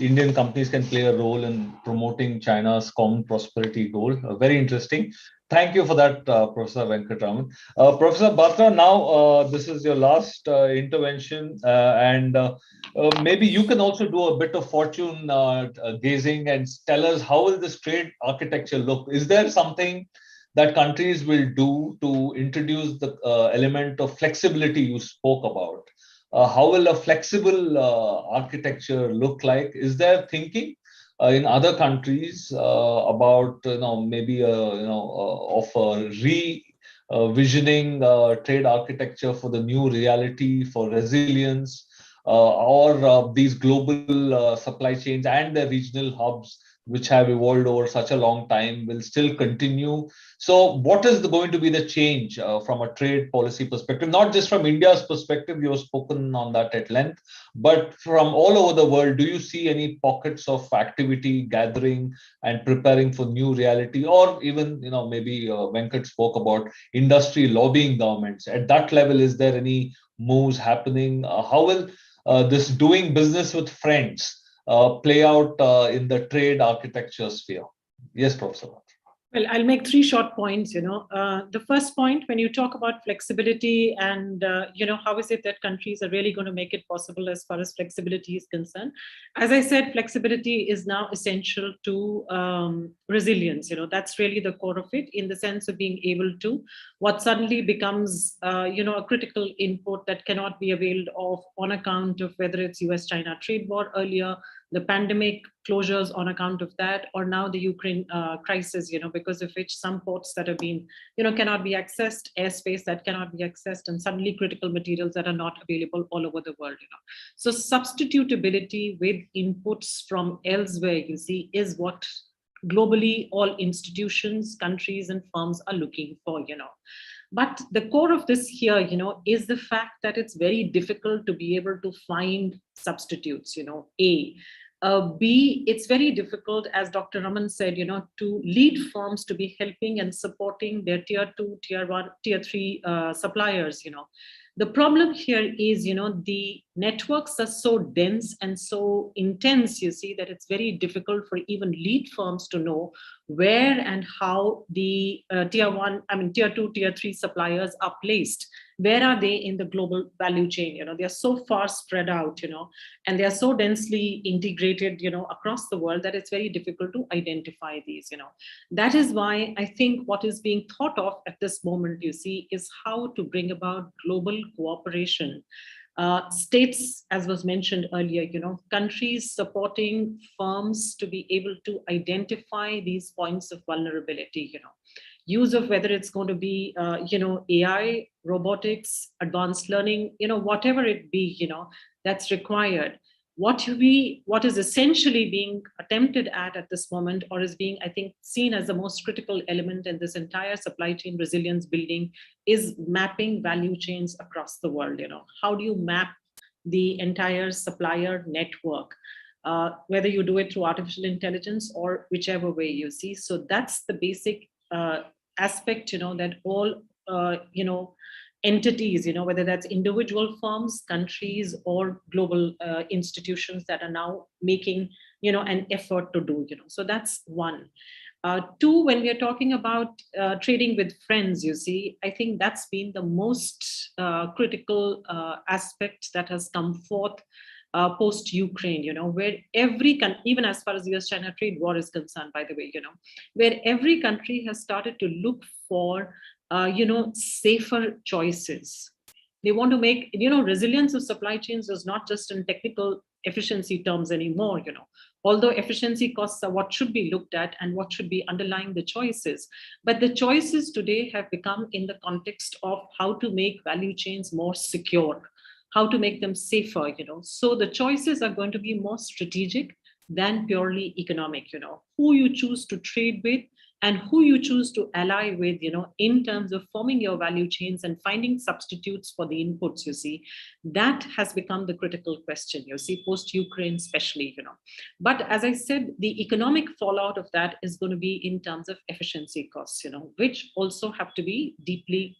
Indian companies can play a role in promoting China's common prosperity goal. Very interesting. Thank you for that, Professor Venkatraman. Professor Batra, now this is your last intervention, and maybe you can also do a bit of fortune gazing and tell us how will this trade architecture look? Is there something that countries will do to introduce the element of flexibility you spoke about? How will a flexible architecture look like? Is there thinking in other countries about maybe of a re-visioning trade architecture for the new reality, for resilience, or these global supply chains and the regional hubs which have evolved over such a long time will still continue? So what is going to be the change from a trade policy perspective, not just from India's perspective, you have spoken on that at length, but from all over the world? Do you see any pockets of activity gathering and preparing for new reality? Or even, maybe Venkat spoke about industry lobbying governments. At that level, is there any moves happening? How will this doing business with friends play out in the trade architecture sphere? Yes, Professor. Well, I'll make 3 short points. The first point, when you talk about flexibility and, how is it that countries are really going to make it possible as far as flexibility is concerned? As I said, flexibility is now essential to resilience. That's really the core of it, in the sense of being able to, what suddenly becomes, a critical input that cannot be availed of on account of whether it's US-China trade war earlier, the pandemic closures on account of that, or now the Ukraine crisis, because of which some ports that have been, cannot be accessed, airspace that cannot be accessed, and suddenly critical materials that are not available all over the world. So substitutability with inputs from elsewhere, is what globally all institutions, countries, and firms are looking for. But the core of this here, is the fact that it's very difficult to be able to find substitutes. B, it's very difficult, as Dr. Raman said, to lead firms to be helping and supporting their tier 2, tier 1, tier 3 suppliers. The problem here is, the networks are so dense and so intense, you see, that it's very difficult for even lead firms to know where and how the tier 2, tier 3 suppliers are placed. Where are they in the global value chain? They are so far spread out, and they are so densely integrated, across the world, that it's very difficult to identify these. That is why I think what is being thought of at this moment, you see, is how to bring about global cooperation. States, as was mentioned earlier, countries supporting firms to be able to identify these points of vulnerability, use of whether it's going to be, AI, robotics, advanced learning, whatever it be, that's required. What is essentially being attempted at this moment, or is being, I think, seen as the most critical element in this entire supply chain resilience building, is mapping value chains across the world. How do you map the entire supplier network? Whether you do it through artificial intelligence or whichever way you see. So that's the basic aspect, that all, entities, whether that's individual firms, countries, or global institutions that are now making, an effort to do, so that's one. Two, when we are talking about trading with friends, you see, I think that's been the most critical aspect that has come forth post-Ukraine, where even as far as US-China trade war is concerned, by the way, where every country has started to look for, safer choices. They want to make, resilience of supply chains is not just in technical efficiency terms anymore, although efficiency costs are what should be looked at and what should be underlying the choices. But the choices today have become in the context of how to make value chains more secure, how to make them safer, So the choices are going to be more strategic than purely economic, who you choose to trade with and who you choose to ally with, in terms of forming your value chains and finding substitutes for the inputs, you see. That has become the critical question, you see, post-Ukraine especially, But as I said, the economic fallout of that is going to be in terms of efficiency costs, which also have to be deeply,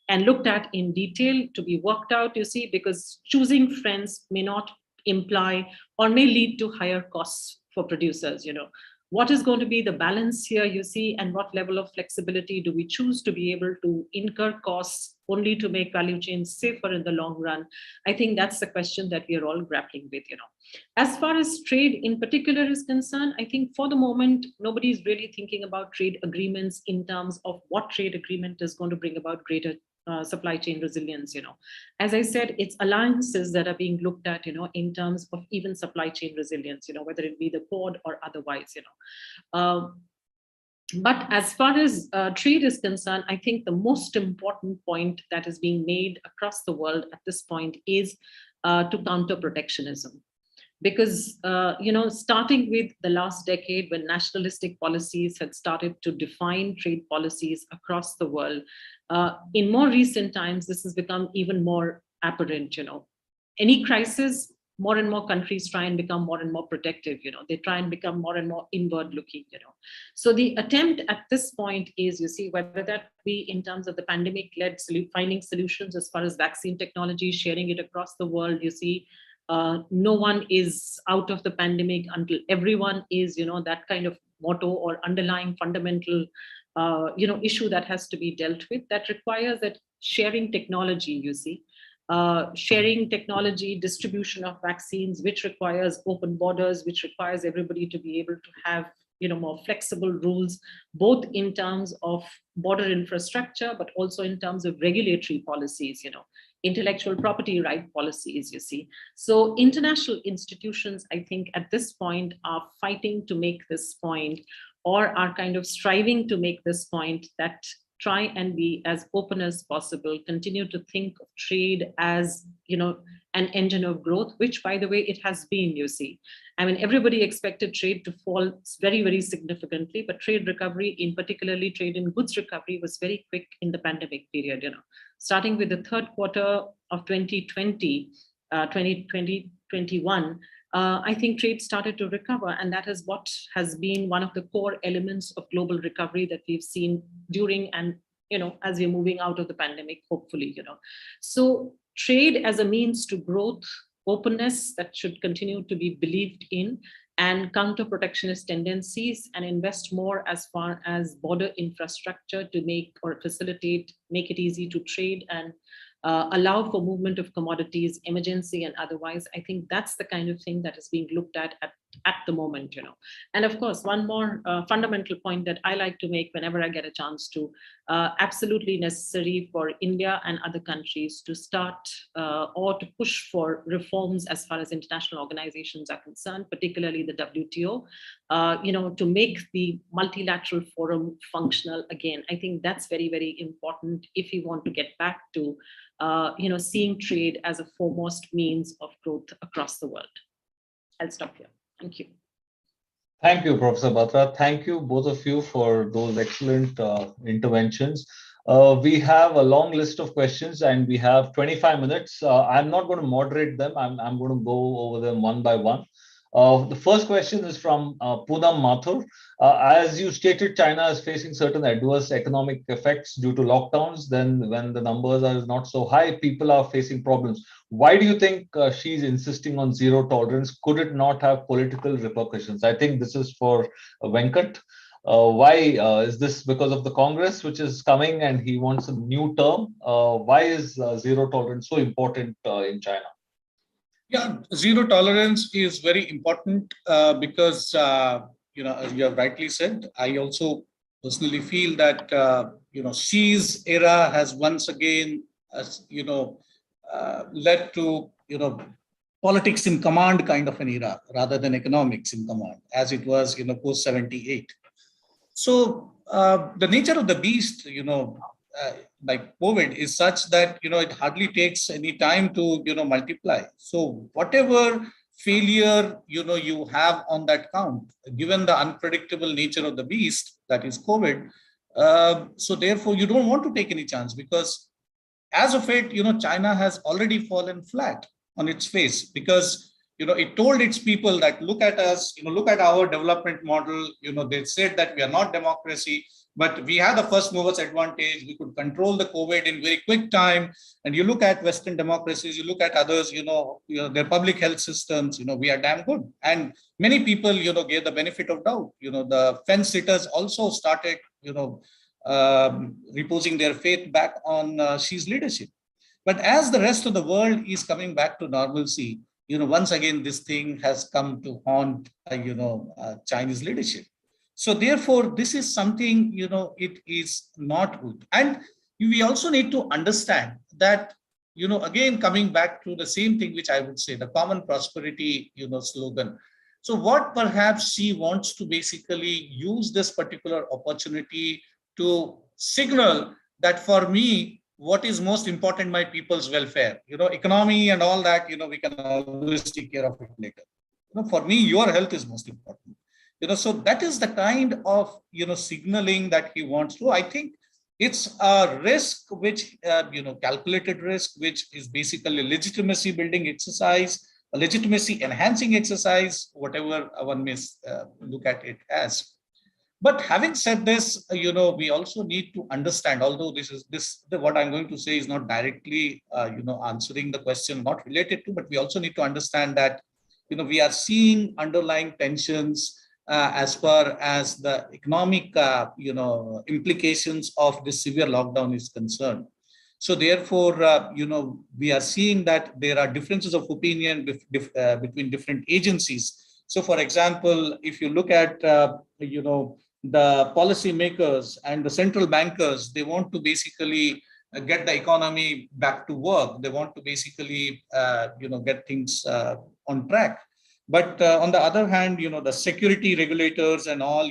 and looked at in detail, to be worked out, you see, because choosing friends may not imply or may lead to higher costs for producers, What is going to be the balance here, you see, and what level of flexibility do we choose to be able to incur costs only to make value chains safer in the long run? I think that's the question that we are all grappling with, As far as trade in particular is concerned, I think for the moment, nobody's really thinking about trade agreements in terms of what trade agreement is going to bring about greater supply chain resilience. As I said, it's alliances that are being looked at, in terms of even supply chain resilience, whether it be the Quad or otherwise. But as far as trade is concerned, I think the most important point that is being made across the world at this point is to counter protectionism. Because, starting with the last decade, when nationalistic policies had started to define trade policies across the world, in more recent times, this has become even more apparent. Any crisis, more and more countries try and become more and more protective. They try and become more and more inward looking. So the attempt at this point is, you see, whether that be in terms of the pandemic-led finding solutions as far as vaccine technology, sharing it across the world, you see. No one is out of the pandemic until everyone is, that kind of motto or underlying fundamental, issue that has to be dealt with, that requires that sharing technology, you see, sharing technology, distribution of vaccines, which requires open borders, which requires everybody to be able to have, more flexible rules, both in terms of border infrastructure, but also in terms of regulatory policies, intellectual property right policies, you see. So international institutions, I think at this point are fighting to make this point, or are kind of striving to make this point, that try and be as open as possible, continue to think of trade as, an engine of growth, which, by the way, it has been, you see. I mean, everybody expected trade to fall very, very significantly, but trade recovery, in particularly trade in goods recovery, was very quick in the pandemic period, Starting with the third quarter of 2020, 2021, I think trade started to recover, and that is what has been one of the core elements of global recovery that we've seen during and as we're moving out of the pandemic, hopefully. So trade as a means to growth, openness that should continue to be believed in, and counter protectionist tendencies, and invest more as far as border infrastructure to make it easy to trade and allow for movement of commodities, emergency and otherwise. I think that's the kind of thing that is being looked at the moment. And of course, one more fundamental point that I like to make whenever I get a chance to, absolutely necessary for India and other countries to start or to push for reforms as far as international organizations are concerned, particularly the WTO, to make the multilateral forum functional again. I think that's very, very important if we want to get back to seeing trade as a foremost means of growth across the world. I'll stop here. Thank you. Thank you, Professor Batra. Thank you, both of you, for those excellent interventions. We have a long list of questions and we have 25 minutes. I'm not going to moderate them. I'm going to go over them one by one. The first question is from Poonam Mathur. As you stated, China is facing certain adverse economic effects due to lockdowns. Then when the numbers are not so high, people are facing problems. Why do you think she's insisting on zero tolerance? Could it not have political repercussions? I think this is for Venkat. Why is this because of the Congress, which is coming and he wants a new term? Why is zero tolerance so important in China? Yeah, zero tolerance is very important because, as you have rightly said, I also personally feel that, Xi's era has once again, led to, politics in command kind of an era rather than economics in command, as it was, post 78. So the nature of the beast, like COVID is such that, it hardly takes any time to, multiply. So whatever failure, you have on that count, given the unpredictable nature of the beast, that is COVID. So therefore, you don't want to take any chance because as of it, China has already fallen flat on its face because, it told its people that look at us, look at our development model. They said that we are not democracy, but we had the first movers advantage. We could control the COVID in very quick time. And you look at Western democracies, you look at others, their public health systems, we are damn good. And many people, gave the benefit of doubt. The fence sitters also started, reposing their faith back on Xi's leadership. But as the rest of the world is coming back to normalcy, once again, this thing has come to haunt, Chinese leadership. So therefore, this is something, it is not good. And we also need to understand that, again, coming back to the same thing, which I would say, the common prosperity, slogan. So what perhaps she wants to basically use this particular opportunity to signal that for me, what is most important, my people's welfare, economy and all that, we can always take care of it later. For me, your health is most important. So that is the kind of, signaling that he wants to. I think it's a risk which, calculated risk, which is basically a legitimacy building exercise, a legitimacy enhancing exercise, whatever one may look at it as. But having said this, we also need to understand, although what I'm going to say is not directly, answering the question, not related to, but we also need to understand that, we are seeing underlying tensions as far as the economic, implications of this severe lockdown is concerned. So therefore, we are seeing that there are differences of opinion between different agencies. So for example, if you look at, the policymakers and the central bankers, they want to basically get the economy back to work. They want to basically, get things on track. But on the other hand, the security regulators and all,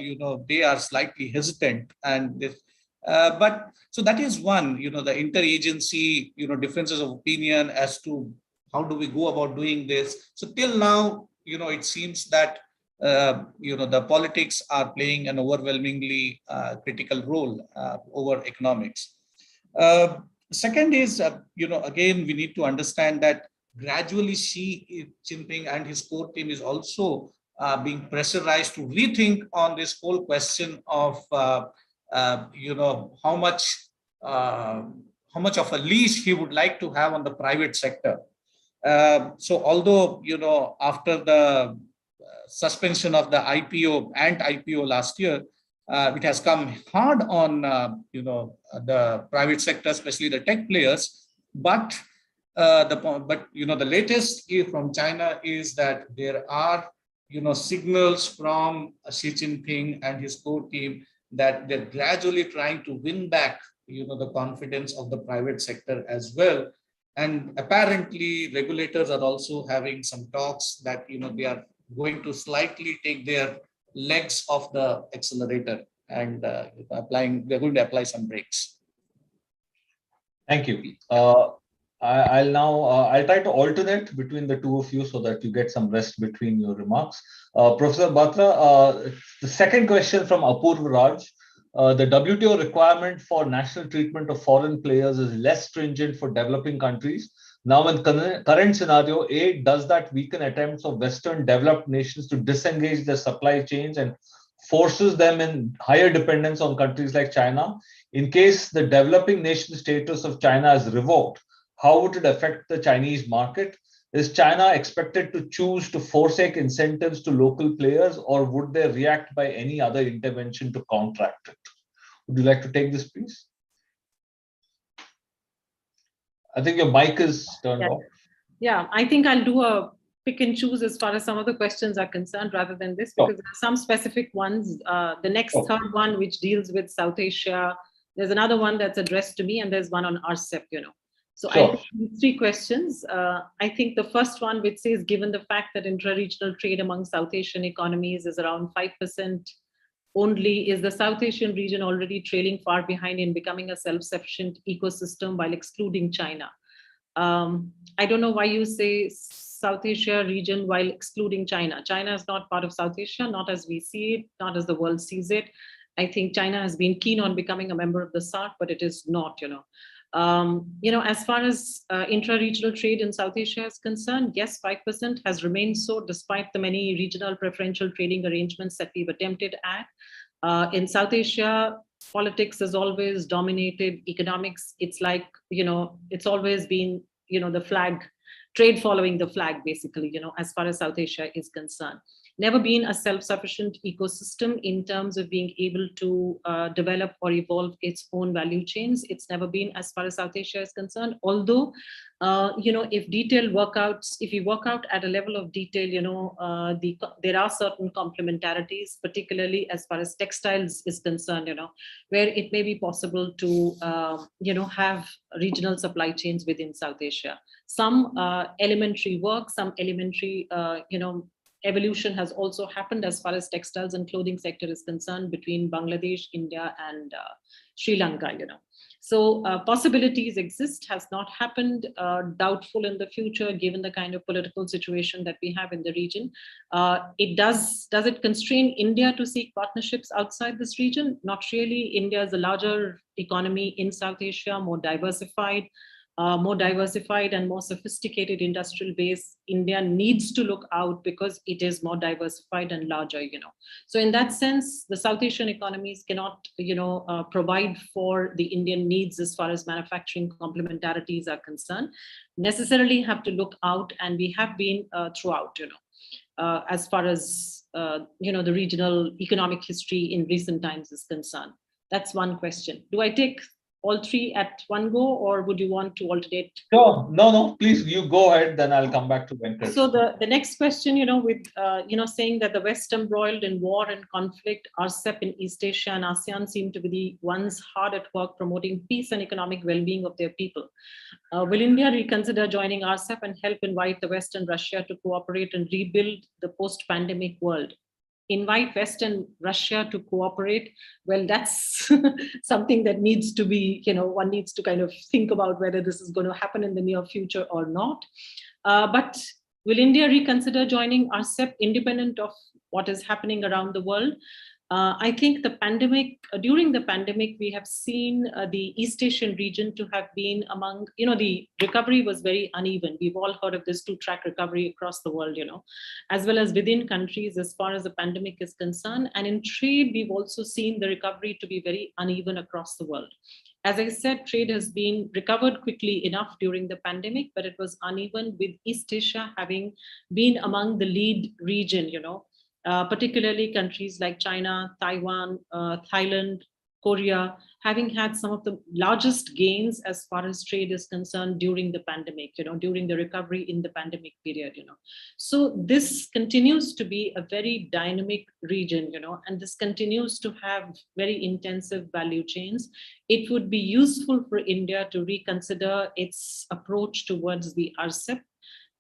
they are slightly hesitant. And this, but so that is one, the interagency, differences of opinion as to how do we go about doing this. So till now, it seems that the politics are playing an overwhelmingly critical role over economics. Second is, again, we need to understand that gradually Xi Jinping and his core team is also being pressurized to rethink on this whole question of how much of a leash he would like to have on the private sector. So although after the suspension of the IPO last year, it has come hard on the private sector, especially the tech players. But the latest from China is that there are signals from Xi Jinping and his core team that they're gradually trying to win back the confidence of the private sector as well. And apparently regulators are also having some talks that they are going to slightly take their legs off the accelerator and they're going to apply some brakes. Thank you. I'll try to alternate between the two of you so that you get some rest between your remarks. Professor Batra, the second question from Apurva Raj. The WTO requirement for national treatment of foreign players is less stringent for developing countries. Now, in current scenario, does that weaken attempts of Western developed nations to disengage their supply chains and forces them in higher dependence on countries like China? In case the developing nation status of China is revoked, how would it affect the Chinese market? Is China expected to choose to forsake incentives to local players, or would they react by any other intervention to counteract it? Would you like to take this, please? I think your mic is turned off. Yeah, I think I'll do a pick and choose as far as some of the questions are concerned rather than this, because there are some specific ones. The next third one, which deals with South Asia, there's another one that's addressed to me, and there's one on RCEP, So I think these three questions. I think the first one, which says, given the fact that intra-regional trade among South Asian economies is around 5% only, is the South Asian region already trailing far behind in becoming a self-sufficient ecosystem while excluding China? I don't know why you say South Asia region while excluding China. China is not part of South Asia, not as we see it, not as the world sees it. I think China has been keen on becoming a member of the SARC, but it is not, as far as intra-regional trade in South Asia is concerned, yes, 5% has remained so despite the many regional preferential trading arrangements that we've attempted at. In South Asia, politics has always dominated economics. It's like, it's always been, the flag, trade following the flag, basically, as far as South Asia is concerned. Never been a self-sufficient ecosystem in terms of being able to develop or evolve its own value chains. It's never been as far as South Asia is concerned. Although, if if you work out at a level of detail, there are certain complementarities, particularly as far as textiles is concerned, where it may be possible to, have regional supply chains within South Asia. Some elementary work, some elementary, evolution has also happened as far as textiles and clothing sector is concerned between Bangladesh, India, and Sri Lanka. So possibilities exist, has not happened, doubtful in the future given the kind of political situation that we have in the region. Does it constrain India to seek partnerships outside this region? Not really. India is a larger economy in South Asia, more diversified and more sophisticated industrial base. India needs to look out because it is more diversified and larger, So in that sense, the South Asian economies cannot, provide for the Indian needs as far as manufacturing complementarities are concerned. Necessarily have to look out, and we have been throughout, as far as, the regional economic history in recent times is concerned. That's one question. Do I take all three at one go, or would you want to alternate? No, please, you go ahead, then I'll come back to Venkat. So the next question, with, saying that the West embroiled in war and conflict, RCEP in East Asia and ASEAN seem to be the ones hard at work promoting peace and economic well-being of their people. Will India reconsider joining RCEP and help invite the West and Russia to cooperate and rebuild the post-pandemic world? Invite West and Russia to cooperate, well, that's something that needs to be, one needs to kind of think about whether this is going to happen in the near future or not. But will India reconsider joining RCEP independent of what is happening around the world? I think during the pandemic, we have seen the East Asian region to have been among, the recovery was very uneven. We've all heard of this two-track recovery across the world, as well as within countries as far as the pandemic is concerned. And in trade, we've also seen the recovery to be very uneven across the world. As I said, trade has been recovered quickly enough during the pandemic, but it was uneven, with East Asia having been among the lead region, particularly countries like China, Taiwan, Thailand, Korea, having had some of the largest gains as far as trade is concerned during the pandemic, during the recovery in the pandemic period, So this continues to be a very dynamic region, and this continues to have very intensive value chains. It would be useful for India to reconsider its approach towards the RCEP.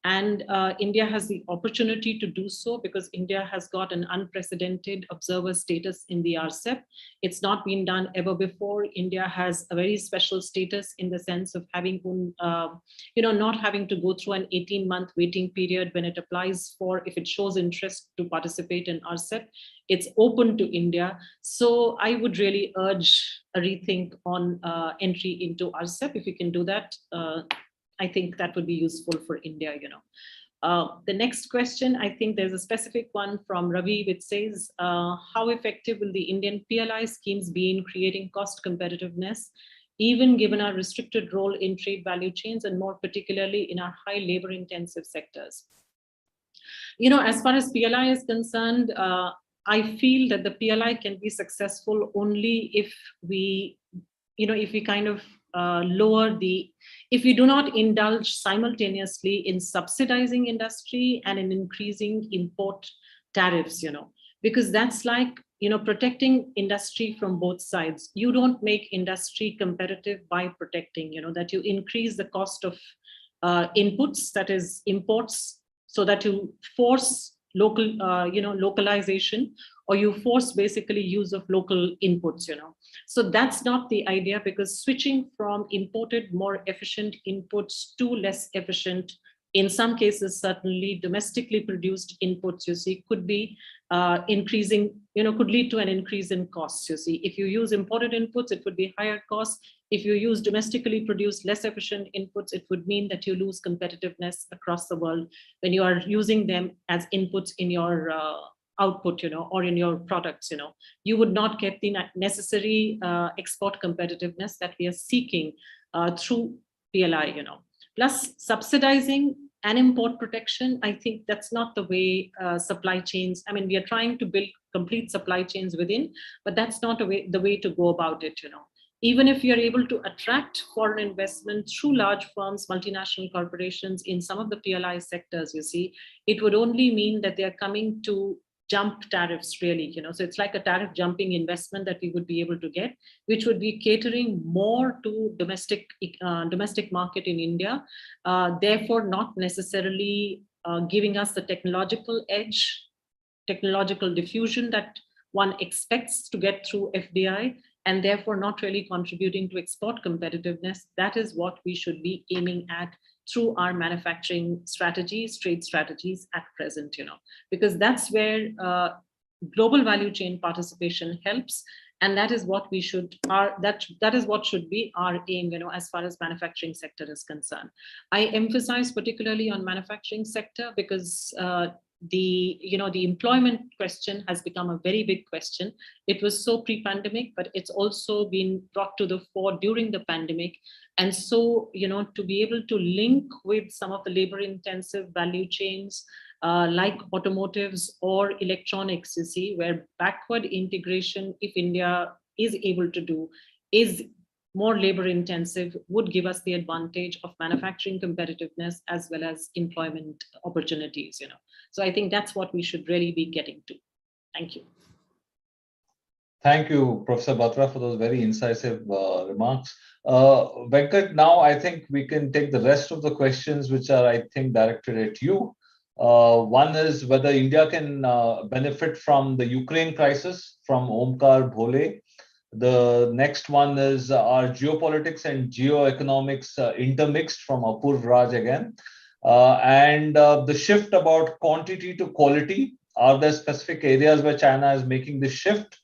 And India has the opportunity to do so because India has got an unprecedented observer status in the RCEP. It's not been done ever before. India has a very special status in the sense of having, not having to go through an 18-month waiting period when it applies for, if it shows interest to participate in RCEP. It's open to India. So I would really urge a rethink on entry into RCEP. If you can do that, I think that would be useful for India, The next question, I think there's a specific one from Ravi, which says, how effective will the Indian PLI schemes be in creating cost competitiveness, even given our restricted role in trade value chains and more particularly in our high labor intensive sectors? As far as PLI is concerned, I feel that the PLI can be successful only if we, if we kind of if we do not indulge simultaneously in subsidizing industry and in increasing import tariffs, because that's like, protecting industry from both sides. You don't make industry competitive by protecting, that you increase the cost of inputs, that is imports, so that you force localization, or you force basically use of local inputs, So that's not the idea, because switching from imported, more efficient inputs to less efficient, in some cases, certainly domestically produced inputs, could be increasing, could lead to an increase in costs, If you use imported inputs, it would be higher costs. If you use domestically produced, less efficient inputs, it would mean that you lose competitiveness across the world when you are using them as inputs in your output, or in your products, you would not get the necessary export competitiveness that we are seeking through PLI, Plus subsidizing and import protection, I think that's not the way supply chains, we are trying to build complete supply chains within, but that's not the way to go about it, Even if you're able to attract foreign investment through large firms, multinational corporations in some of the PLI sectors, it would only mean that they're coming to jump tariffs, really, So it's like a tariff jumping investment that we would be able to get, which would be catering more to domestic market in India, therefore not necessarily giving us the technological edge, technological diffusion that one expects to get through FDI, and therefore not really contributing to export competitiveness. That is what we should be aiming at through our manufacturing strategies, trade strategies at present, because that's where global value chain participation helps. And that is what we should, that is what should be our aim, as far as manufacturing sector is concerned. I emphasize particularly on manufacturing sector because the employment question has become a very big question. It was so pre-pandemic, but it's also been brought to the fore during the pandemic. And so, to be able to link with some of the labor intensive value chains, like automotives or electronics, where backward integration, if India is able to do, is more labor intensive, would give us the advantage of manufacturing competitiveness as well as employment opportunities, So I think that's what we should really be getting to. Thank you. Thank you, Professor Batra, for those very incisive remarks. Venkat, now I think we can take the rest of the questions, which are, I think, directed at you. One is whether India can benefit from the Ukraine crisis, from Omkar Bhole. The next one is, are geopolitics and geoeconomics intermixed, from Apurv Raj again. And the shift about quantity to quality. Are there specific areas where China is making this shift?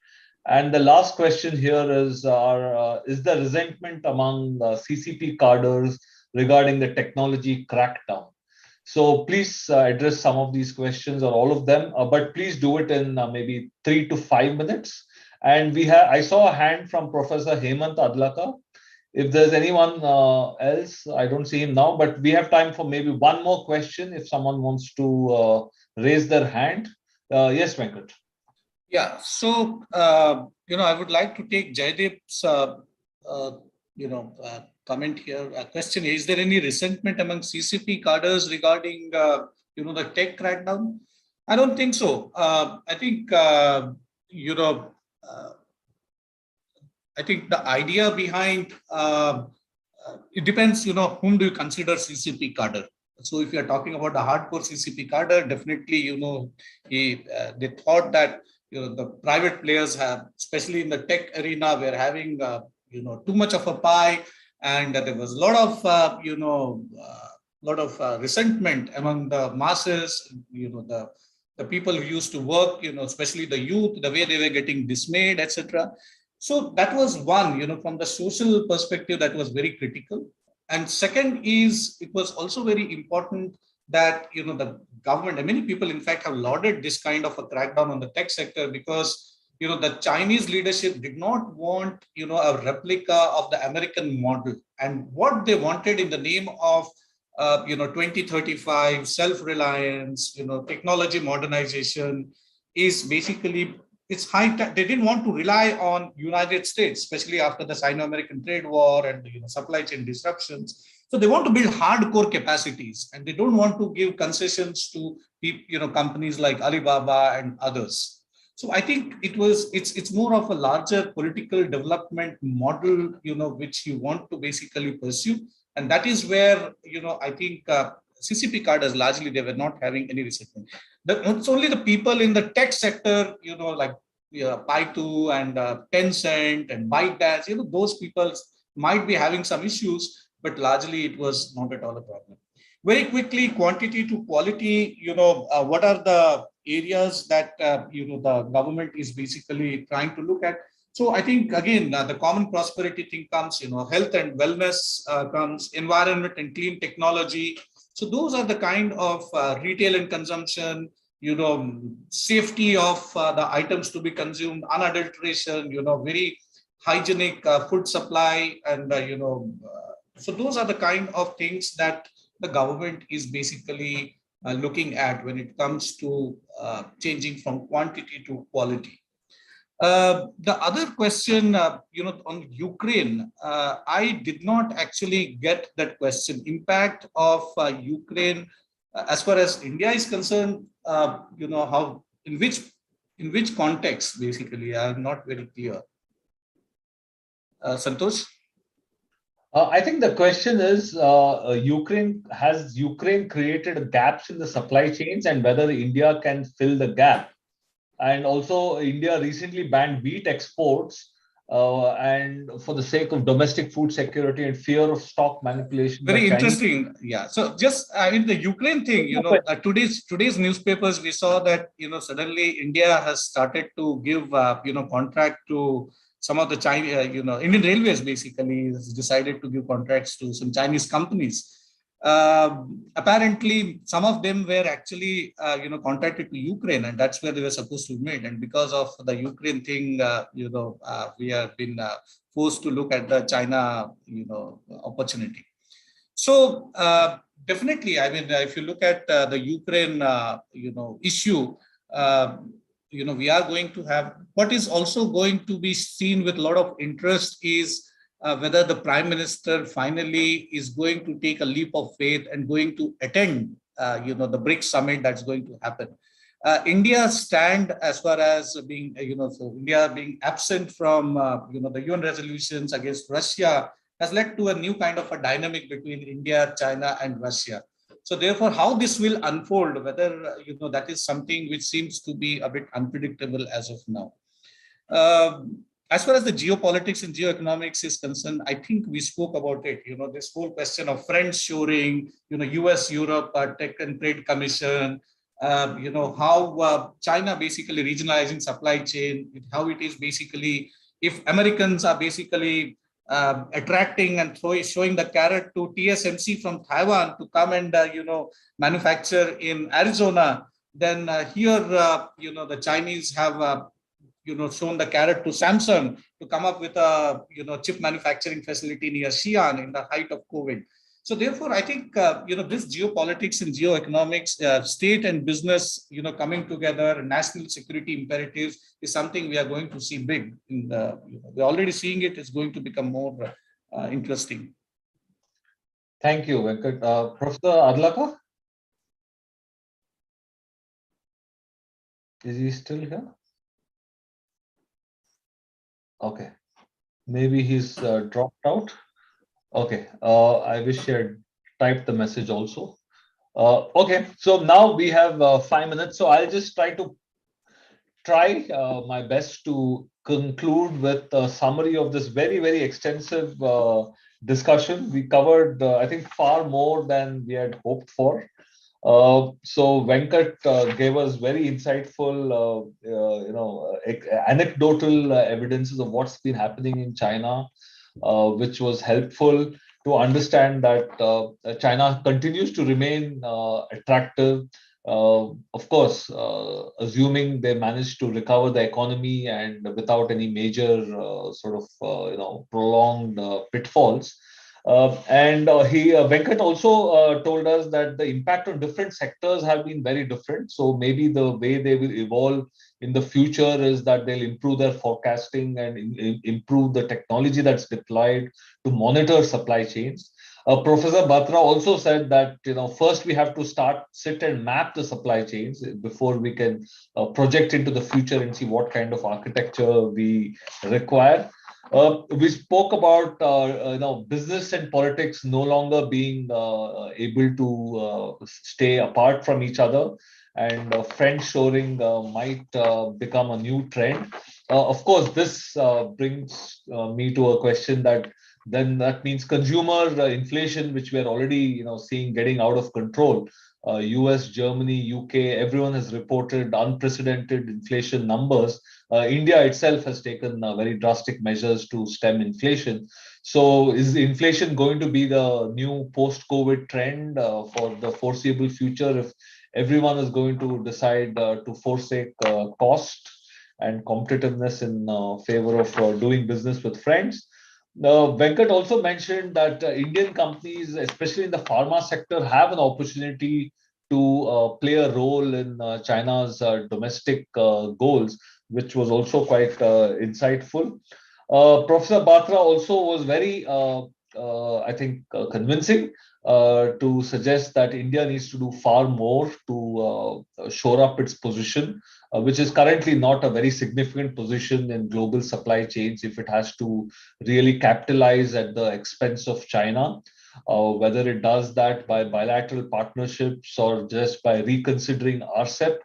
And the last question here is the resentment among CCP cadres regarding the technology crackdown? So please address some of these questions or all of them, but please do it in maybe 3 to 5 minutes. And I saw a hand from Professor Hemant Adlaka. If there's anyone else, I don't see him now, but we have time for maybe one more question if someone wants to raise their hand. Yes, Venkat. Yeah, so, I would like to take Jaideep's, comment here. A question: is there any resentment among CCP cadres regarding, the tech crackdown? I don't think so. I think, I think the idea behind it depends, whom do you consider CCP cadre? So if you are talking about the hardcore CCP cadre, definitely, they thought that, the private players have, especially in the tech arena, were having, too much of a pie, and there was a lot of, resentment among the masses, the people who used to work, especially the youth, the way they were getting dismayed, etc. So that was one, from the social perspective, that was very critical. And second is, it was also very important that, the government, and many people, in fact, have lauded this kind of a crackdown on the tech sector because, the Chinese leadership did not want, a replica of the American model. And what they wanted in the name of, 2035, self-reliance, technology modernization is basically, it's high time. They didn't want to rely on United States, especially after the Sino-American trade war and supply chain disruptions. So they want to build hardcore capacities, and they don't want to give concessions to companies like Alibaba and others. So I think it's more of a larger political development model, which you want to basically pursue, and that is where I think CCP cadres largely, they were not having any resentment. It's only the people in the tech sector, like Baidu and Tencent and ByteDance, those people might be having some issues, but largely it was not at all a problem. Very quickly, quantity to quality, what are the areas that, the government is basically trying to look at? So I think, again, the common prosperity thing comes, health and wellness comes, environment and clean technology. So those are the kind of retail and consumption, safety of the items to be consumed, unadulteration, very hygienic food supply, and so those are the kind of things that the government is basically looking at when it comes to changing from quantity to quality. The other question, on Ukraine, I did not actually get that question. Impact of Ukraine, as far as India is concerned, how, in which context, basically, I'm not very clear. Santosh? I think the question is, has Ukraine created gaps in the supply chains, and whether India can fill the gap? And also, India recently banned wheat exports, and for the sake of domestic food security and fear of stock manipulation. Very interesting. Yeah. So just, the Ukraine thing, today's newspapers, we saw that, suddenly India has started to give, contract to some of the Chinese, Indian Railways basically has decided to give contracts to some Chinese companies. Apparently, some of them were actually, contracted to Ukraine, and that's where they were supposed to be made. And because of the Ukraine thing, we have been forced to look at the China, opportunity. So definitely, if you look at the Ukraine, issue, we are going to have, what is also going to be seen with a lot of interest is whether the Prime Minister finally is going to take a leap of faith and going to attend, the BRICS summit that's going to happen. India's stand as far as being, so India being absent from, the UN resolutions against Russia has led to a new kind of a dynamic between India, China, and Russia. So therefore, how this will unfold, whether, that is something which seems to be a bit unpredictable as of now. As far as the geopolitics and geoeconomics is concerned, I think we spoke about it. This whole question of friendshoring, US, Europe, Tech and Trade Commission, how China basically regionalizing supply chain, how it is basically, if Americans are basically attracting and showing the carrot to TSMC from Taiwan to come and, manufacture in Arizona, then here, the Chinese have, shown the carrot to Samsung to come up with a, chip manufacturing facility near Xi'an in the height of COVID. So therefore, I think, this geopolitics and geoeconomics, state and business, coming together, national security imperatives is something we are going to see big. We're already seeing it. It's going to become more interesting. Thank you, Venkat. Professor Adlaka? Is he still here? Okay. Maybe he's dropped out. Okay. I wish he had typed the message also. Okay. So now we have 5 minutes. So I'll just try my best to conclude with a summary of this very, very extensive discussion. We covered, I think, far more than we had hoped for. So Venkat gave us very insightful, anecdotal evidences of what's been happening in China, which was helpful to understand that China continues to remain attractive. Of course, assuming they manage to recover the economy and without any major prolonged pitfalls. Venkat also told us that the impact on different sectors have been very different. So maybe the way they will evolve in the future is that they'll improve their forecasting and improve the technology that's deployed to monitor supply chains. Professor Batra also said that first we have to sit and map the supply chains before we can project into the future and see what kind of architecture we require. We spoke about business and politics no longer being able to stay apart from each other, and friend shoring might become a new trend. Of course, this brings me to a question that then that means consumer inflation, which we are already seeing getting out of control. US, Germany, UK, everyone has reported unprecedented inflation numbers. India itself has taken very drastic measures to stem inflation. So is inflation going to be the new post-COVID trend for the foreseeable future if everyone is going to decide to forsake cost and competitiveness in favor of doing business with friends? Venkat also mentioned that Indian companies, especially in the pharma sector, have an opportunity to play a role in China's domestic goals, which was also quite insightful. Professor Batra also was very, convincing to suggest that India needs to do far more to shore up its position, which is currently not a very significant position in global supply chains if it has to really capitalize at the expense of China. Whether it does that by bilateral partnerships or just by reconsidering RCEP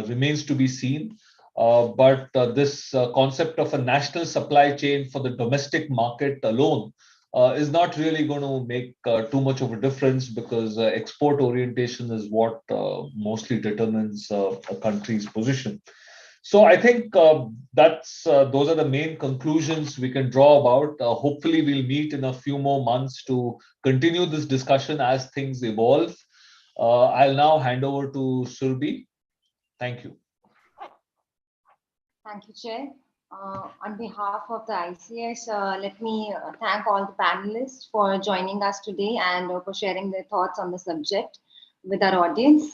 remains to be seen. But this concept of a national supply chain for the domestic market alone is not really going to make too much of a difference, because export orientation is what mostly determines a country's position. So I think those are the main conclusions we can draw about. Hopefully, we'll meet in a few more months to continue this discussion as things evolve. I'll now hand over to Surbhi. Thank you. Thank you, Chair. On behalf of the ICS, let me thank all the panelists for joining us today and for sharing their thoughts on the subject with our audience.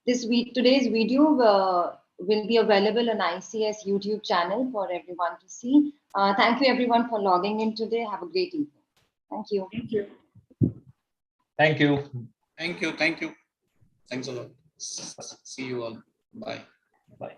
Today's video will be available on ICS YouTube channel for everyone to see. Thank you everyone for logging in today. Have a great evening. Thank you. Thank you. Thank you. Thank you. Thank you. Thanks a lot. See you all. Bye. Bye.